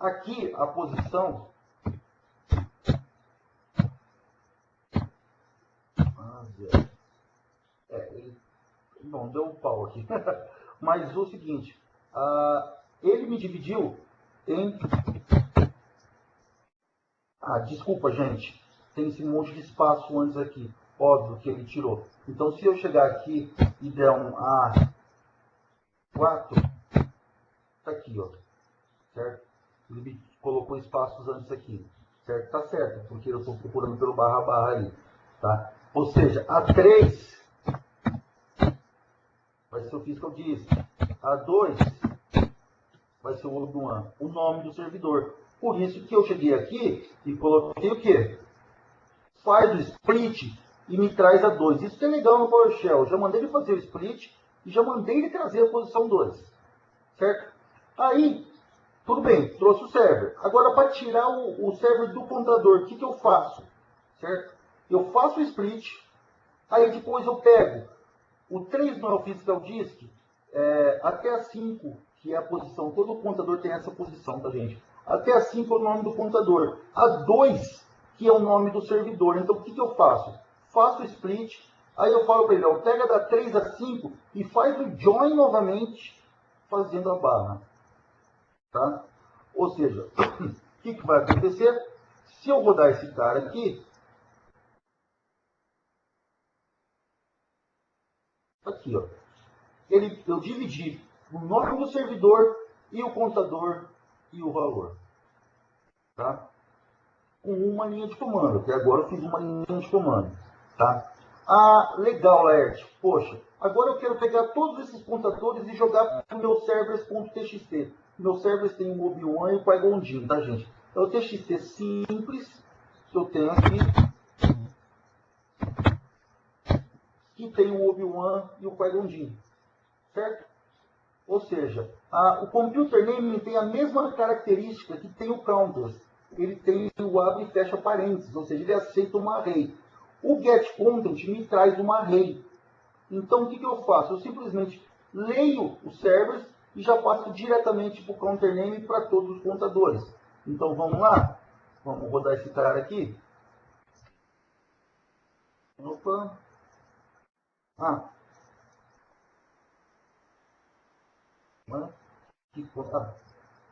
Aqui a posição. Ele não deu um pau aqui. Mas o seguinte. Ele me dividiu em. Desculpa, gente. Tem esse monte de espaço antes aqui. Óbvio que ele tirou. Então, se eu chegar aqui e der um A4, tá aqui, ó. Certo? Ele colocou espaços antes aqui. Certo? Tá certo, porque eu estou procurando pelo barra ali. Tá? Ou seja, A3 vai ser o que eu disse. A2 vai ser o Obi-Wan, o nome do servidor. Por isso que eu cheguei aqui e coloquei o quê? Faz o split e me traz a 2. Isso que é legal no PowerShell. Já mandei ele fazer o split e já mandei ele trazer a posição 2. Certo? Aí, tudo bem, trouxe o server. Agora, para tirar o server do contador, o que eu faço? Certo? Eu faço o split, aí depois eu pego o 3 no Physical Disk, até a 5, que é a posição. Todo contador tem essa posição, tá, gente? Até a 5 é o nome do contador. A 2, que é o nome do servidor. Então, o que eu faço? Faço o split, aí eu falo para ele, pega da 3 a 5 e faz o join novamente, fazendo a barra. Tá? Ou seja, o que vai acontecer? Se eu rodar esse cara aqui, aqui, ó, eu dividi o nome do servidor e o contador e o valor. Tá? Com uma linha de comando. Até agora eu fiz uma linha de comando. Tá? Legal, Laerte. Poxa, agora eu quero pegar todos esses contadores e jogar para o meu servers.txt. Meu servers tem o Obi-Wan e o Qui-Gon Jinn, tá, gente? É o TXT simples que eu tenho aqui, que tem o Obi-Wan e o Qui-Gon Jinn. Certo? Ou seja, o computer name tem a mesma característica que tem o counters. Ele tem o abre e fecha parênteses, ou seja, ele aceita uma array. O getContent me traz uma array. Então, o que eu faço? Eu simplesmente leio os servers e já passo diretamente para o counter name para todos os contadores. Então, vamos lá? Vamos rodar esse cara aqui. Opa. Ele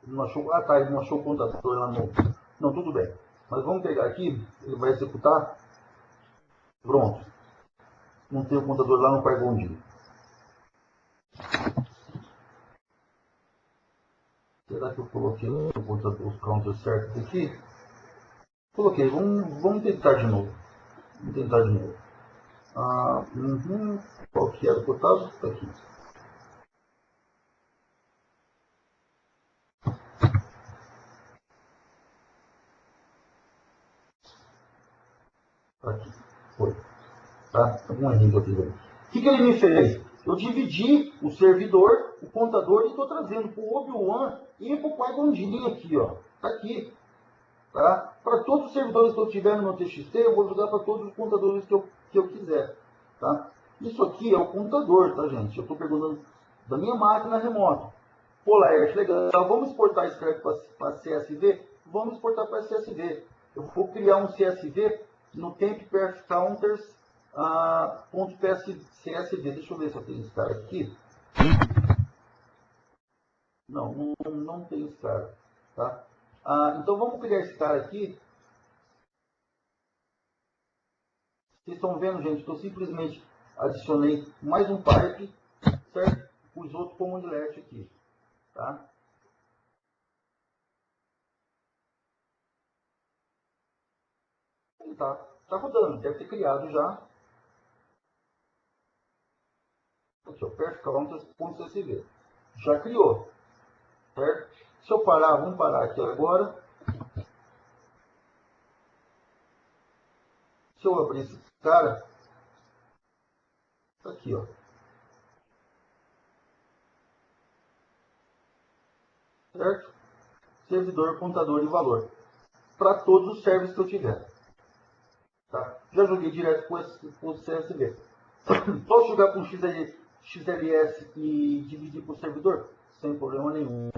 não achou, ele não achou o contador lá no... Não, tudo bem. Mas vamos pegar aqui, ele vai executar. Pronto. Não tem o contador lá no Qui-Gon Jinn. Será que eu coloquei o contador, os counters certos aqui? Coloquei. Vamos tentar de novo. Vamos tentar de novo. Qual que era o que eu estava? Está aqui. Aqui. Foi. Tá? Algum erro aqui. O que ele me fez? Eu dividi o servidor, o contador, e estou trazendo para o Obi-Wan e para o Qui-Gon Jinn aqui, ó. Tá aqui. Tá? Para todos os servidores que eu tiver no meu TXT, eu vou jogar para todos os contadores que eu quiser. Tá? Isso aqui é o contador, tá, gente? Eu estou pegando da minha máquina remota. Pô, Laerte, legal, vamos exportar esse crédito para CSV? Vamos exportar para CSV. Eu vou criar um CSV no temp perf counters .csv. Deixa eu ver se eu tenho esse cara aqui. Não tem esse cara. Tá? Então vamos criar esse cara aqui. Vocês estão vendo, gente, que eu simplesmente adicionei mais um pipe, certo? Os outros command alert aqui. Tá? Ele tá rodando, deve ter criado já. Aqui, ó, perfcounters.csv. Já criou, certo? Se eu parar, vamos parar aqui agora. Se eu abrir esse cara, tá aqui, ó. Certo? Servidor, contador de valor. Para todos os servers que eu tiver. Tá? Já joguei direto com o CSV. Posso jogar com XLS e dividir por servidor? Sem problema nenhum.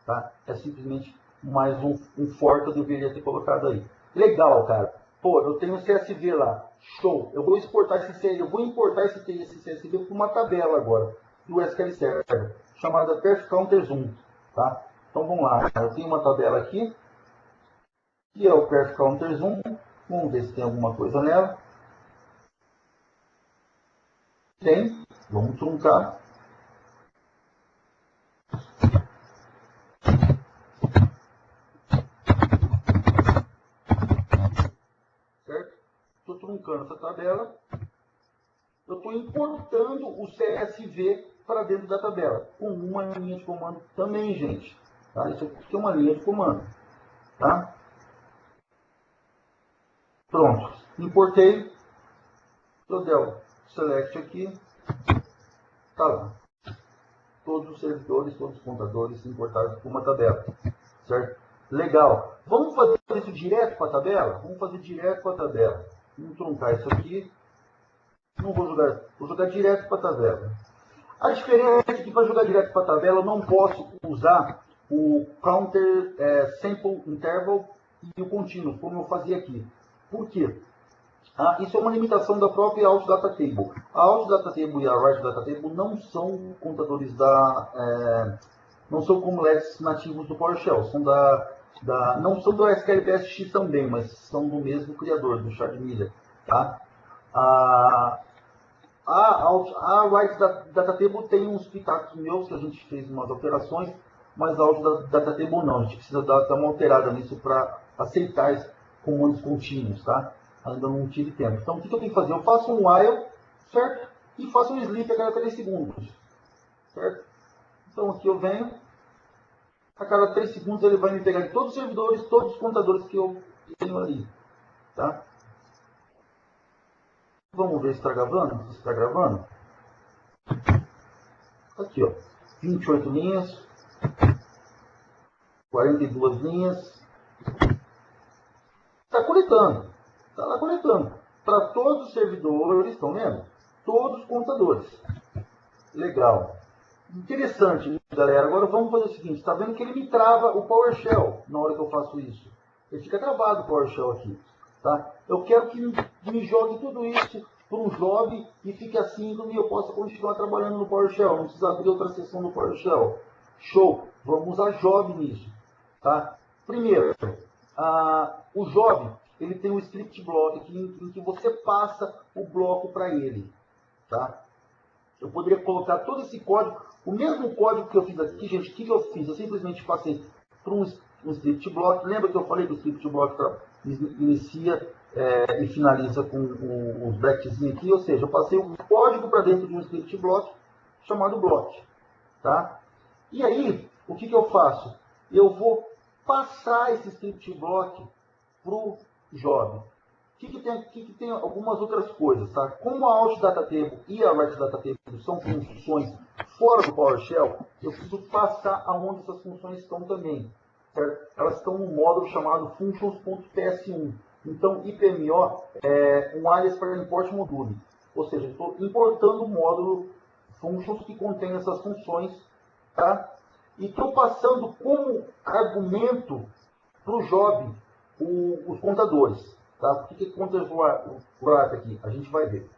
Tá? É simplesmente mais um for que eu deveria ter colocado aí. Legal, cara. Pô, eu tenho um CSV lá. Show. Eu vou importar esse CSV para uma tabela agora do SQL Server, chamada perfcounters1. Tá? Então vamos lá. Eu tenho uma tabela aqui, que é o perfcounters1. Vamos ver se tem alguma coisa nela. Tem. Vamos truncar. Certo? Estou truncando essa tabela. Eu estou importando o CSV para dentro da tabela, com uma linha de comando também, gente. Tá? Isso aqui é uma linha de comando. Tá? Pronto. Importei. Eu der o select aqui. Tá lá. Todos os servidores, todos os contadores importados para uma tabela. Certo? Legal. Vamos fazer isso direto para a tabela? Vamos fazer direto para a tabela. Vamos truncar isso aqui. Não vou jogar. Vou jogar direto para a tabela. A diferença é que para jogar direto para a tabela eu não posso usar o counter sample interval e o contínuo, como eu fazia aqui. Por quê? Isso é uma limitação da própria Out Data Table. A Out Data Table e a Write Data Table não são contadores não são como LEDs nativos do PowerShell. Não são do SQLPSX também, mas são do mesmo criador, do Chad Miller. Tá? A Write Data Table tem uns pitacos meus que a gente fez umas alterações, mas a Out Data Table não. A gente precisa dar uma alterada nisso para aceitar esses comandos contínuos, tá? Ainda não tive tempo. Então, o que eu tenho que fazer? Eu faço um while, certo? E faço um sleep a cada 3 segundos, certo? Então, aqui eu venho. A cada 3 segundos ele vai me pegar de todos os servidores, todos os contadores que eu tenho ali, tá? Vamos ver se está gravando. Se está gravando. Aqui, ó. 28 linhas. 42 linhas. Está coletando. Está lá coletando. Para todos os servidores, estão vendo? Todos os contadores. Legal. Interessante, galera. Agora vamos fazer o seguinte. Está vendo que ele me trava o PowerShell na hora que eu faço isso. Ele fica travado o PowerShell aqui. Tá? Eu quero que me jogue tudo isso para um job e fique assim e eu possa continuar trabalhando no PowerShell. Não precisa abrir outra seção no PowerShell. Show! Vamos usar job nisso. Tá? Primeiro, o job ele tem um script block em que você passa o bloco para ele. Tá? Eu poderia colocar todo esse código, o mesmo código que eu fiz aqui, gente. O que eu fiz? Eu simplesmente passei para um script block. Lembra que eu falei que o script block inicia e finaliza com os bracketzinhos aqui? Ou seja, eu passei o código para dentro de um script block chamado block. Tá? E aí, o que eu faço? Eu vou passar esse script block para o job. Que tem algumas outras coisas, tá? Como a Out Data Table e a Write Data Table são funções fora do PowerShell, eu preciso passar aonde essas funções estão também, certo? Elas estão no módulo chamado functions.ps1. Então, IPMO é um alias para import module, ou seja, estou importando o módulo functions que contém essas funções, tá? e estou passando como argumento para o job os contadores. Tá? Por que conta o RAP aqui? A gente vai ver.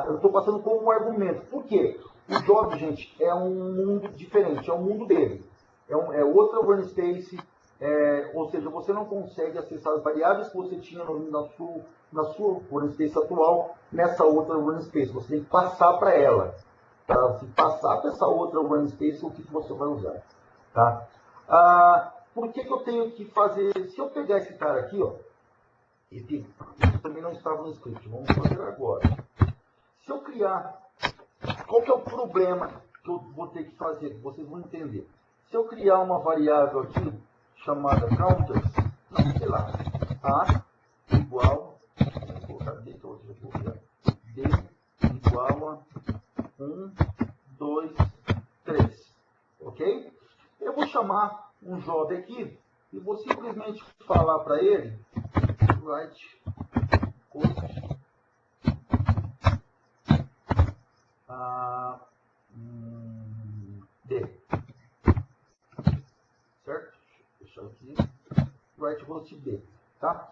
Eu estou passando como um argumento. Por quê? O job, gente, é um mundo diferente, é um mundo dele. É outra workspace, ou seja, você não consegue acessar as variáveis que você tinha na sua workspace atual nessa outra workspace. Você tem que passar para ela. Para você passar para essa outra workspace, o que você vai usar. Tá? Por que eu tenho que fazer? Se eu pegar esse cara aqui, ó, esse também não estava no script, vamos fazer agora. Se eu criar, qual que é o problema que eu vou ter que fazer? Vocês vão entender. Se eu criar uma variável aqui, chamada counters, sei lá, A igual, vou colocar D, que eu vou colocar D igual a 1, 2, 3, ok? Eu vou chamar um job aqui e vou simplesmente falar para ele, write host D, certo? Deixa eu aqui, write host D, tá?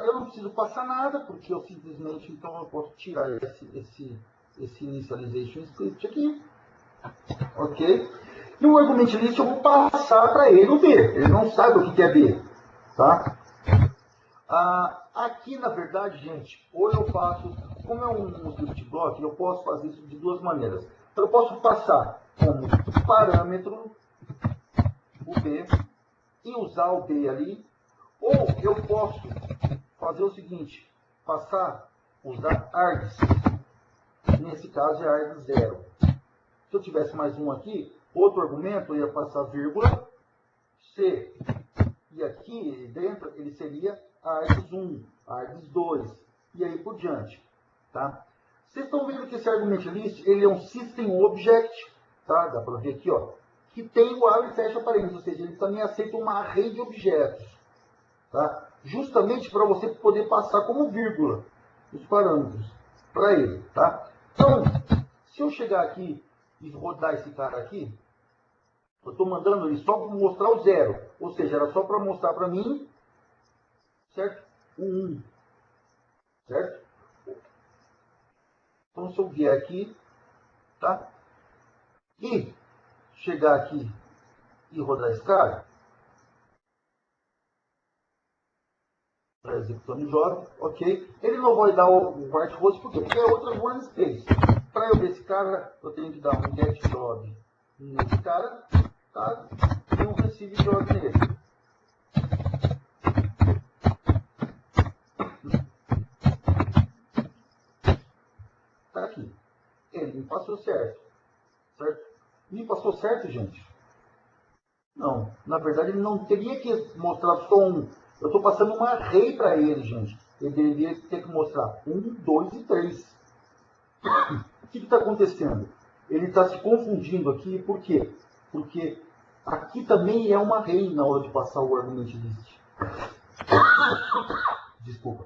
Eu não preciso passar nada, porque eu simplesmente, então, eu posso tirar esse initialization script aqui, ok? E o argument list eu vou passar para ele o B, ele não sabe o que é B, tá? Aqui, na verdade, gente, hoje eu faço, como é um script block, eu posso fazer isso de duas maneiras. Então, eu posso passar como parâmetro o B e usar o B ali, ou eu posso fazer o seguinte, usar args, nesse caso é args 0. Se eu tivesse mais um aqui, outro argumento, eu ia passar vírgula, C, e aqui dentro ele seria args 1, args 2, e aí por diante. Tá? Vocês estão vendo que esse argument list, ele é um system object, tá? Dá para ver aqui, ó, que tem o abre e fecha parênteses, ou seja, ele também aceita uma array de objetos. Tá? Justamente para você poder passar como vírgula os parâmetros para ele. Tá? Então, se eu chegar aqui e rodar esse cara aqui, eu estou mandando ele só para mostrar o 0. Ou seja, era só para mostrar para mim, certo? O 1. Certo? Então, se eu vier aqui, tá? E chegar aqui e rodar esse cara, para executando o job, ok? Ele não vai dar o write host, por quê? Porque é outra workspace. Para eu ver esse cara, eu tenho que dar um get job nesse cara, tá? E um receive job nele. Tá aqui. Ele me passou certo. Certo? Me passou certo, gente? Não. Na verdade, ele não teria que mostrar só um. Eu estou passando uma array para ele, gente. Ele deveria ter que mostrar 1, 2 e 3. O que está acontecendo? Ele está se confundindo aqui, por quê? Porque aqui também é uma array na hora de passar o argument list. Desculpa.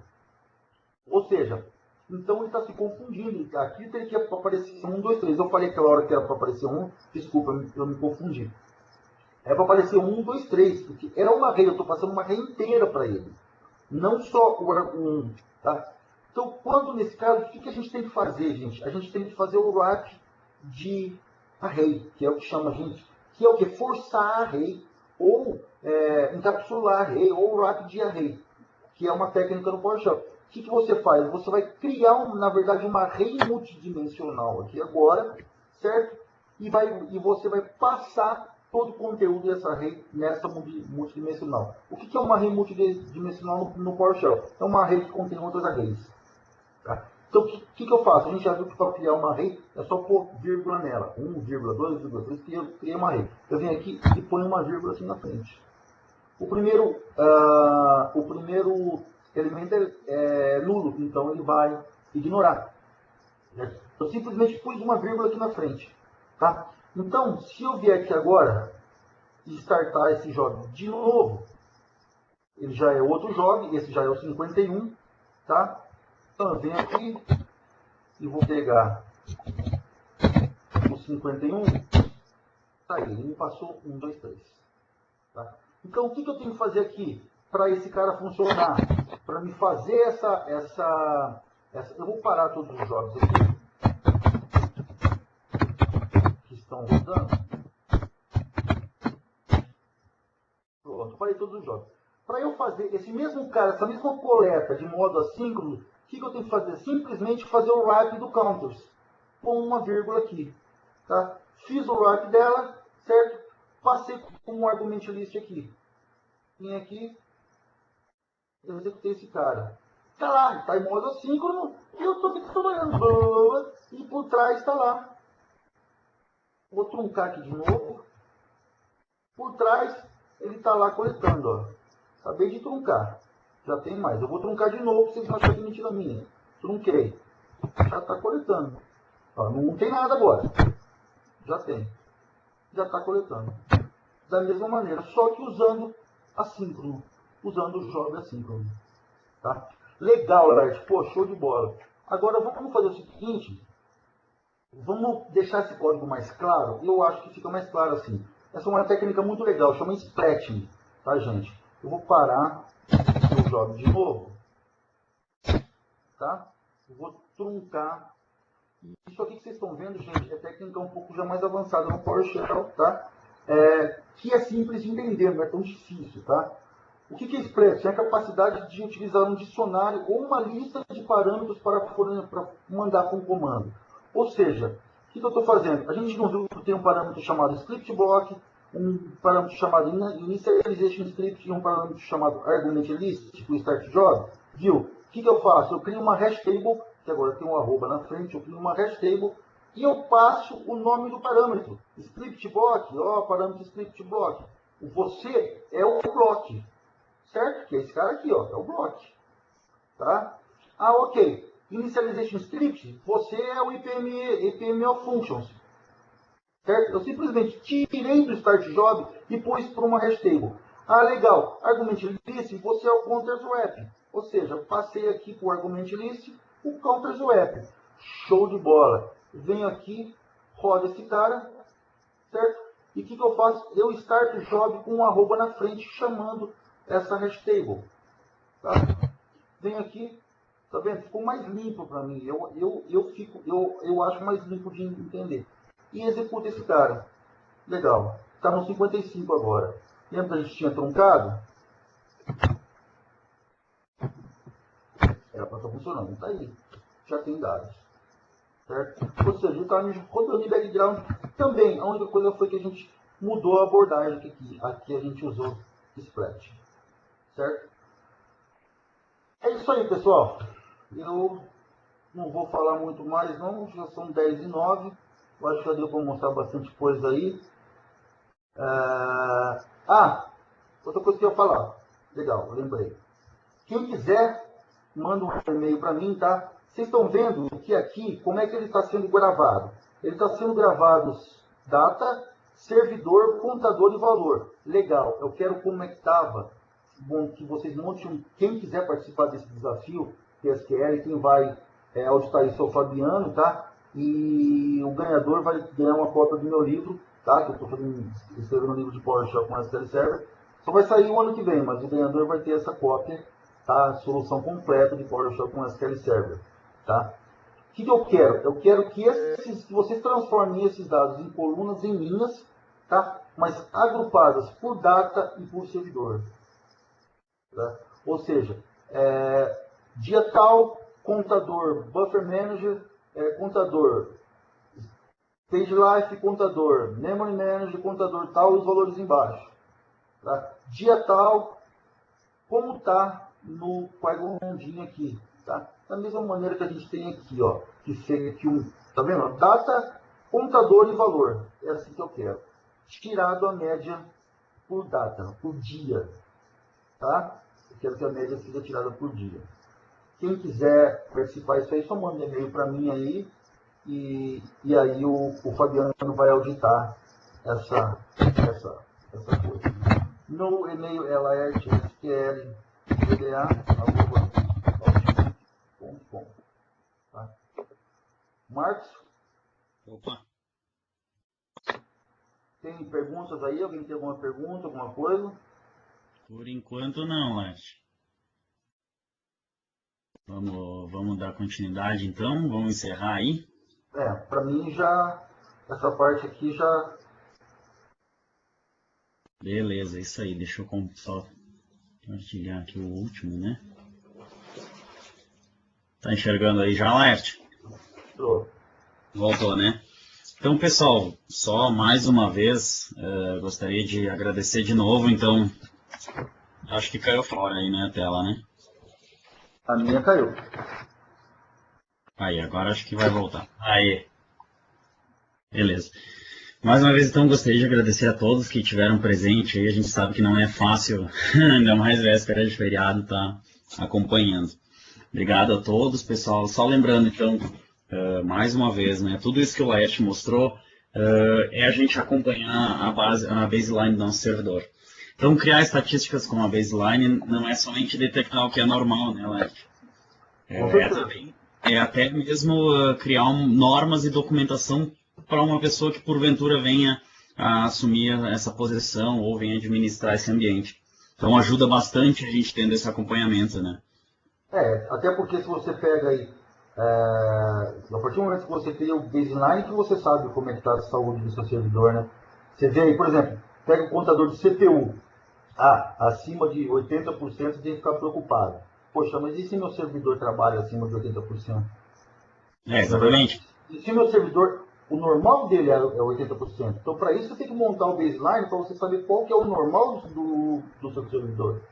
Ou seja, então ele está se confundindo. Aqui teria que aparecer 1, 2, 3. Eu falei aquela hora que era para aparecer 1. Desculpa, eu me confundi. É para aparecer 1, 2, 3. Porque era uma array, eu estou passando uma array inteira para ele. Não só o 1. Tá? Então, quando nesse caso, o que a gente tem que fazer, gente? A gente tem que fazer o wrap de array, que é o que chama a gente, que é o que? Forçar a array, ou encapsular a array, ou wrap de array, que é uma técnica no PowerShell. O que você faz? Você vai criar, na verdade, uma array multidimensional aqui agora, certo? E você vai passar todo o conteúdo dessa array nessa multidimensional. O que é uma array multidimensional no PowerShell? É uma array que contém outras arrays. Tá? Então, o que eu faço? A gente já viu que para criar uma array é só pôr vírgula nela. 1, 2, 3, eu criei uma array. Eu venho aqui e ponho uma vírgula aqui na frente. O primeiro elemento é nulo, então ele vai ignorar. Eu simplesmente pus uma vírgula aqui na frente. Tá? Então, se eu vier aqui agora e startar esse job de novo, ele já é outro job, esse já é o 51, tá? Então eu venho aqui e vou pegar o 51 Tá aí, ele me passou 1, 2, 3. Tá? Então, o que eu tenho que fazer aqui para esse cara funcionar? Para me fazer essa... Eu vou parar todos os jogos aqui que estão rodando. Pronto, parei todos os jogos. Para eu fazer esse mesmo cara, essa mesma coleta de modo assíncrono, o que eu tenho que fazer? Simplesmente fazer o wrap do counters, com uma vírgula aqui. Tá? Fiz o wrap dela, certo? Passei com um argument list aqui. Vim aqui, eu executei esse cara. Tá lá, está em modo assíncrono, e eu estou trabalhando. E por trás está lá. Vou truncar aqui de novo. Por trás, ele está lá coletando. Ó. Acabei de truncar. Já tem mais. Eu vou truncar de novo, para vocês não acharem mentira minha. Trunquei. Já está coletando. Ó, não tem nada agora. Já tem. Já está coletando. Da mesma maneira, só que usando assíncrono. Usando o job assíncrono. Tá? Legal, Lars. Pô, show de bola. Agora vamos fazer o seguinte. Vamos deixar esse código mais claro. Eu acho que fica mais claro assim. Essa é uma técnica muito legal, chama splatting. Tá, gente? Eu vou parar o job de novo. Tá? Eu vou truncar. Isso aqui que vocês estão vendo, gente, é técnica um pouco já mais avançada no PowerShell, tá? Que é simples de entender, não é tão difícil, tá? O que é splatting? É a capacidade de utilizar um dicionário ou uma lista de parâmetros para mandar com o comando. Ou seja, o que eu estou fazendo? A gente não viu que tem um parâmetro chamado script block, um parâmetro chamado initialization script e um parâmetro chamado argument list, tipo start job? Viu? O que eu faço? Eu crio uma hash table, que agora tem um arroba na frente, eu crio uma hash table e eu passo o nome do parâmetro. Script block, ó, parâmetro script block. O você é o block. Certo? Que é esse cara aqui, ó, é o block. Tá? Ah, ok. Initialization script, você é o IPM of functions. Certo? Eu simplesmente tirei do start job e pus para uma hash table. Ah, legal. Argument list, você é o counters wrap. Ou seja, passei aqui para o argument list o counters wrap. Show de bola. Venho aqui, roda esse cara, certo? E o que eu faço? Eu start o job com um arroba na frente chamando essa hash table. Tá? Venho aqui, tá vendo? Ficou mais limpo para mim. Eu acho mais limpo de entender. E executa esse cara. Legal. Está no 55 agora. Lembra que a gente tinha truncado? Era para estar funcionando. Está aí. Já tem dados. Certo? Ou seja, está rodando em background também. A única coisa foi que a gente mudou a abordagem aqui. Aqui a gente usou splat. Certo? É isso aí, pessoal. Eu não vou falar muito mais, não. Já são 10h09. Eu acho que já deu para mostrar bastante coisa aí. Outra coisa que eu ia falar. Legal, lembrei. Quem quiser, manda um e-mail para mim, tá? Vocês estão vendo que aqui, como é que ele está sendo gravado? Ele está sendo gravado data, servidor, contador e valor. Legal, eu quero como é que estava. Bom, que vocês montem, quem quiser participar desse desafio, PSQL, quem vai auditar isso é o Fabiano, tá? E o ganhador vai ganhar uma cópia do meu livro, tá? Que eu estou escrevendo um livro de PowerShell com SQL Server. Só vai sair o ano que vem, mas o ganhador vai ter essa cópia, tá? A solução completa de PowerShell com SQL Server, tá? O que eu quero? Eu quero que vocês transformem esses dados em colunas, em linhas, tá? Mas agrupadas por data e por servidor. Tá? Ou seja, dia tal, contador, buffer manager, contador, page life, contador, memory manager, contador tal, os valores embaixo. Tá? Dia tal, como está no quadro rondinho aqui. Tá? Da mesma maneira que a gente tem aqui, ó, que seria aqui tá vendo? Data, contador e valor. É assim que eu quero. Tirado a média por data, por dia. Tá? Eu quero que a média seja tirada por dia. Quem quiser participar disso aí, só manda um e-mail para mim aí. E aí o Fabiano vai auditar essa coisa. No e-mail é laertesql.com. Tá? Marcos? Opa! Tem perguntas aí? Alguém tem alguma pergunta, alguma coisa? Por enquanto não, Leste. Vamos dar continuidade então, vamos encerrar aí. Para mim já, essa parte aqui já... Beleza, isso aí, deixa eu só compartilhar aqui o último, né? Tá enxergando aí já, Laerte? Tô. Voltou, né? Então, pessoal, só mais uma vez, gostaria de agradecer de novo, então, acho que caiu fora aí, né, a tela, né? A minha caiu. Aí, agora acho que vai voltar. Aí, beleza. Mais uma vez, então, gostaria de agradecer a todos que tiveram presente aí, a gente sabe que não é fácil, ainda mais véspera de feriado, tá acompanhando. Obrigado a todos, pessoal. Só lembrando, então, mais uma vez, né, tudo isso que o Laerte mostrou é a gente acompanhar a baseline do nosso servidor. Então, criar estatísticas com a baseline não é somente detectar o que é normal, né, Laerte? É até mesmo criar normas e documentação para uma pessoa que, porventura, venha a assumir essa posição ou venha administrar esse ambiente. Então, ajuda bastante a gente tendo esse acompanhamento, né? Até porque se você pega aí, a partir do momento que você cria o baseline, que você sabe como é que está a saúde do seu servidor, né? Você vê aí, por exemplo, pega o contador de CPU. Acima de 80% tem que ficar preocupado. Poxa, mas e se meu servidor trabalha acima de 80%? Exatamente. E se meu servidor, o normal dele é 80%. Então, para isso, você tem que montar o baseline para você saber qual que é o normal do seu servidor.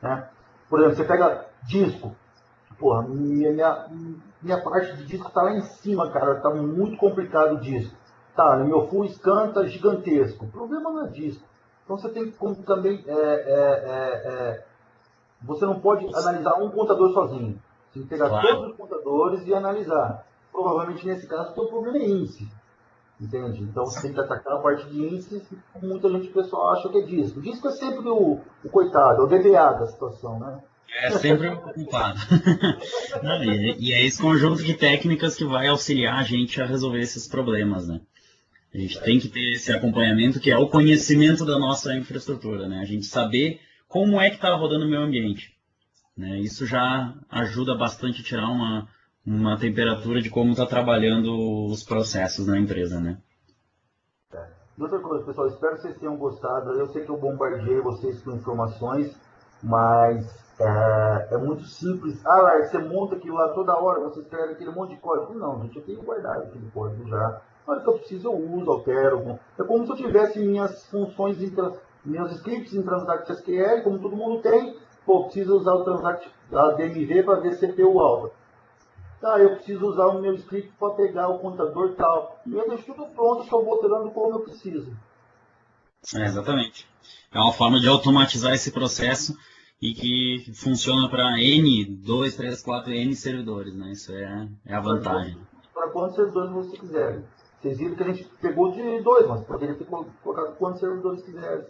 Né? Por exemplo, você pega disco. Porra, minha parte de disco está lá em cima, cara. Está muito complicado o disco. Tá, meu full scan está gigantesco. O problema não é disco. Então você tem que também... você não pode analisar um contador sozinho. Você tem que pegar todos os contadores e analisar. Provavelmente, nesse caso, o seu problema é índice. Entende? Então você tem que atacar a parte de índices que muita gente, o pessoal, acha que é disco. O disco é sempre o coitado, é o DBA da situação, né? É sempre o culpado. Não, e é esse conjunto de técnicas que vai auxiliar a gente a resolver esses problemas, né? A gente tem que ter esse acompanhamento, que é o conhecimento da nossa infraestrutura, né? A gente saber como é que está rodando o meu ambiente. Né? Isso já ajuda bastante a tirar uma temperatura de como está trabalhando os processos na empresa, né? E outra coisa, pessoal, espero que vocês tenham gostado. Eu sei que eu bombardeei vocês com informações, mas é muito simples. Lá, você monta aquilo lá toda hora, você escreve aquele monte de código. Não, gente, eu tenho guardado aquele código já. Na hora que eu preciso, eu uso, altero. É como se eu tivesse minhas funções, meus scripts em Transact SQL, como todo mundo tem. Pô, preciso usar o Transact DMV para ver CPU alta. Eu preciso usar o meu script para pegar o contador tal. E eu deixo tudo pronto, só vou alterando como eu preciso. Exatamente. É uma forma de automatizar esse processo e que funciona para N, 2, 3, 4, N servidores, né? Isso é a vantagem. Para quantos servidores você quiser. Vocês viram que a gente pegou de 2, mas poderia ter colocado quantos servidores quiser.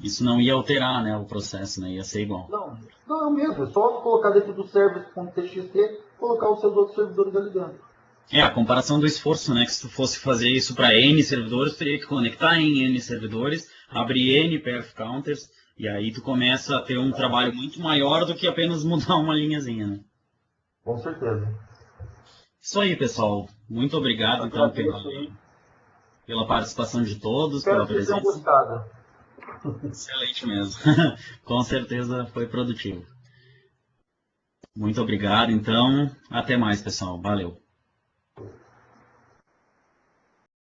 Isso não ia alterar, né, o processo, né? Ia ser igual. Não é o mesmo. É só colocar dentro do service.txt, colocar os seus outros servidores ali dentro. A comparação do esforço, né? Que se tu fosse fazer isso para N servidores, tu teria que conectar em N servidores, abrir N perf counters, e aí tu começa a ter um trabalho muito maior do que apenas mudar uma linhazinha, né? Com certeza. Isso aí, pessoal. Muito obrigado, então, pela participação de todos, Espero pela que vocês presença. tenham gostado. Excelente mesmo. Com certeza foi produtivo. Muito obrigado, então. Até mais, pessoal. Valeu.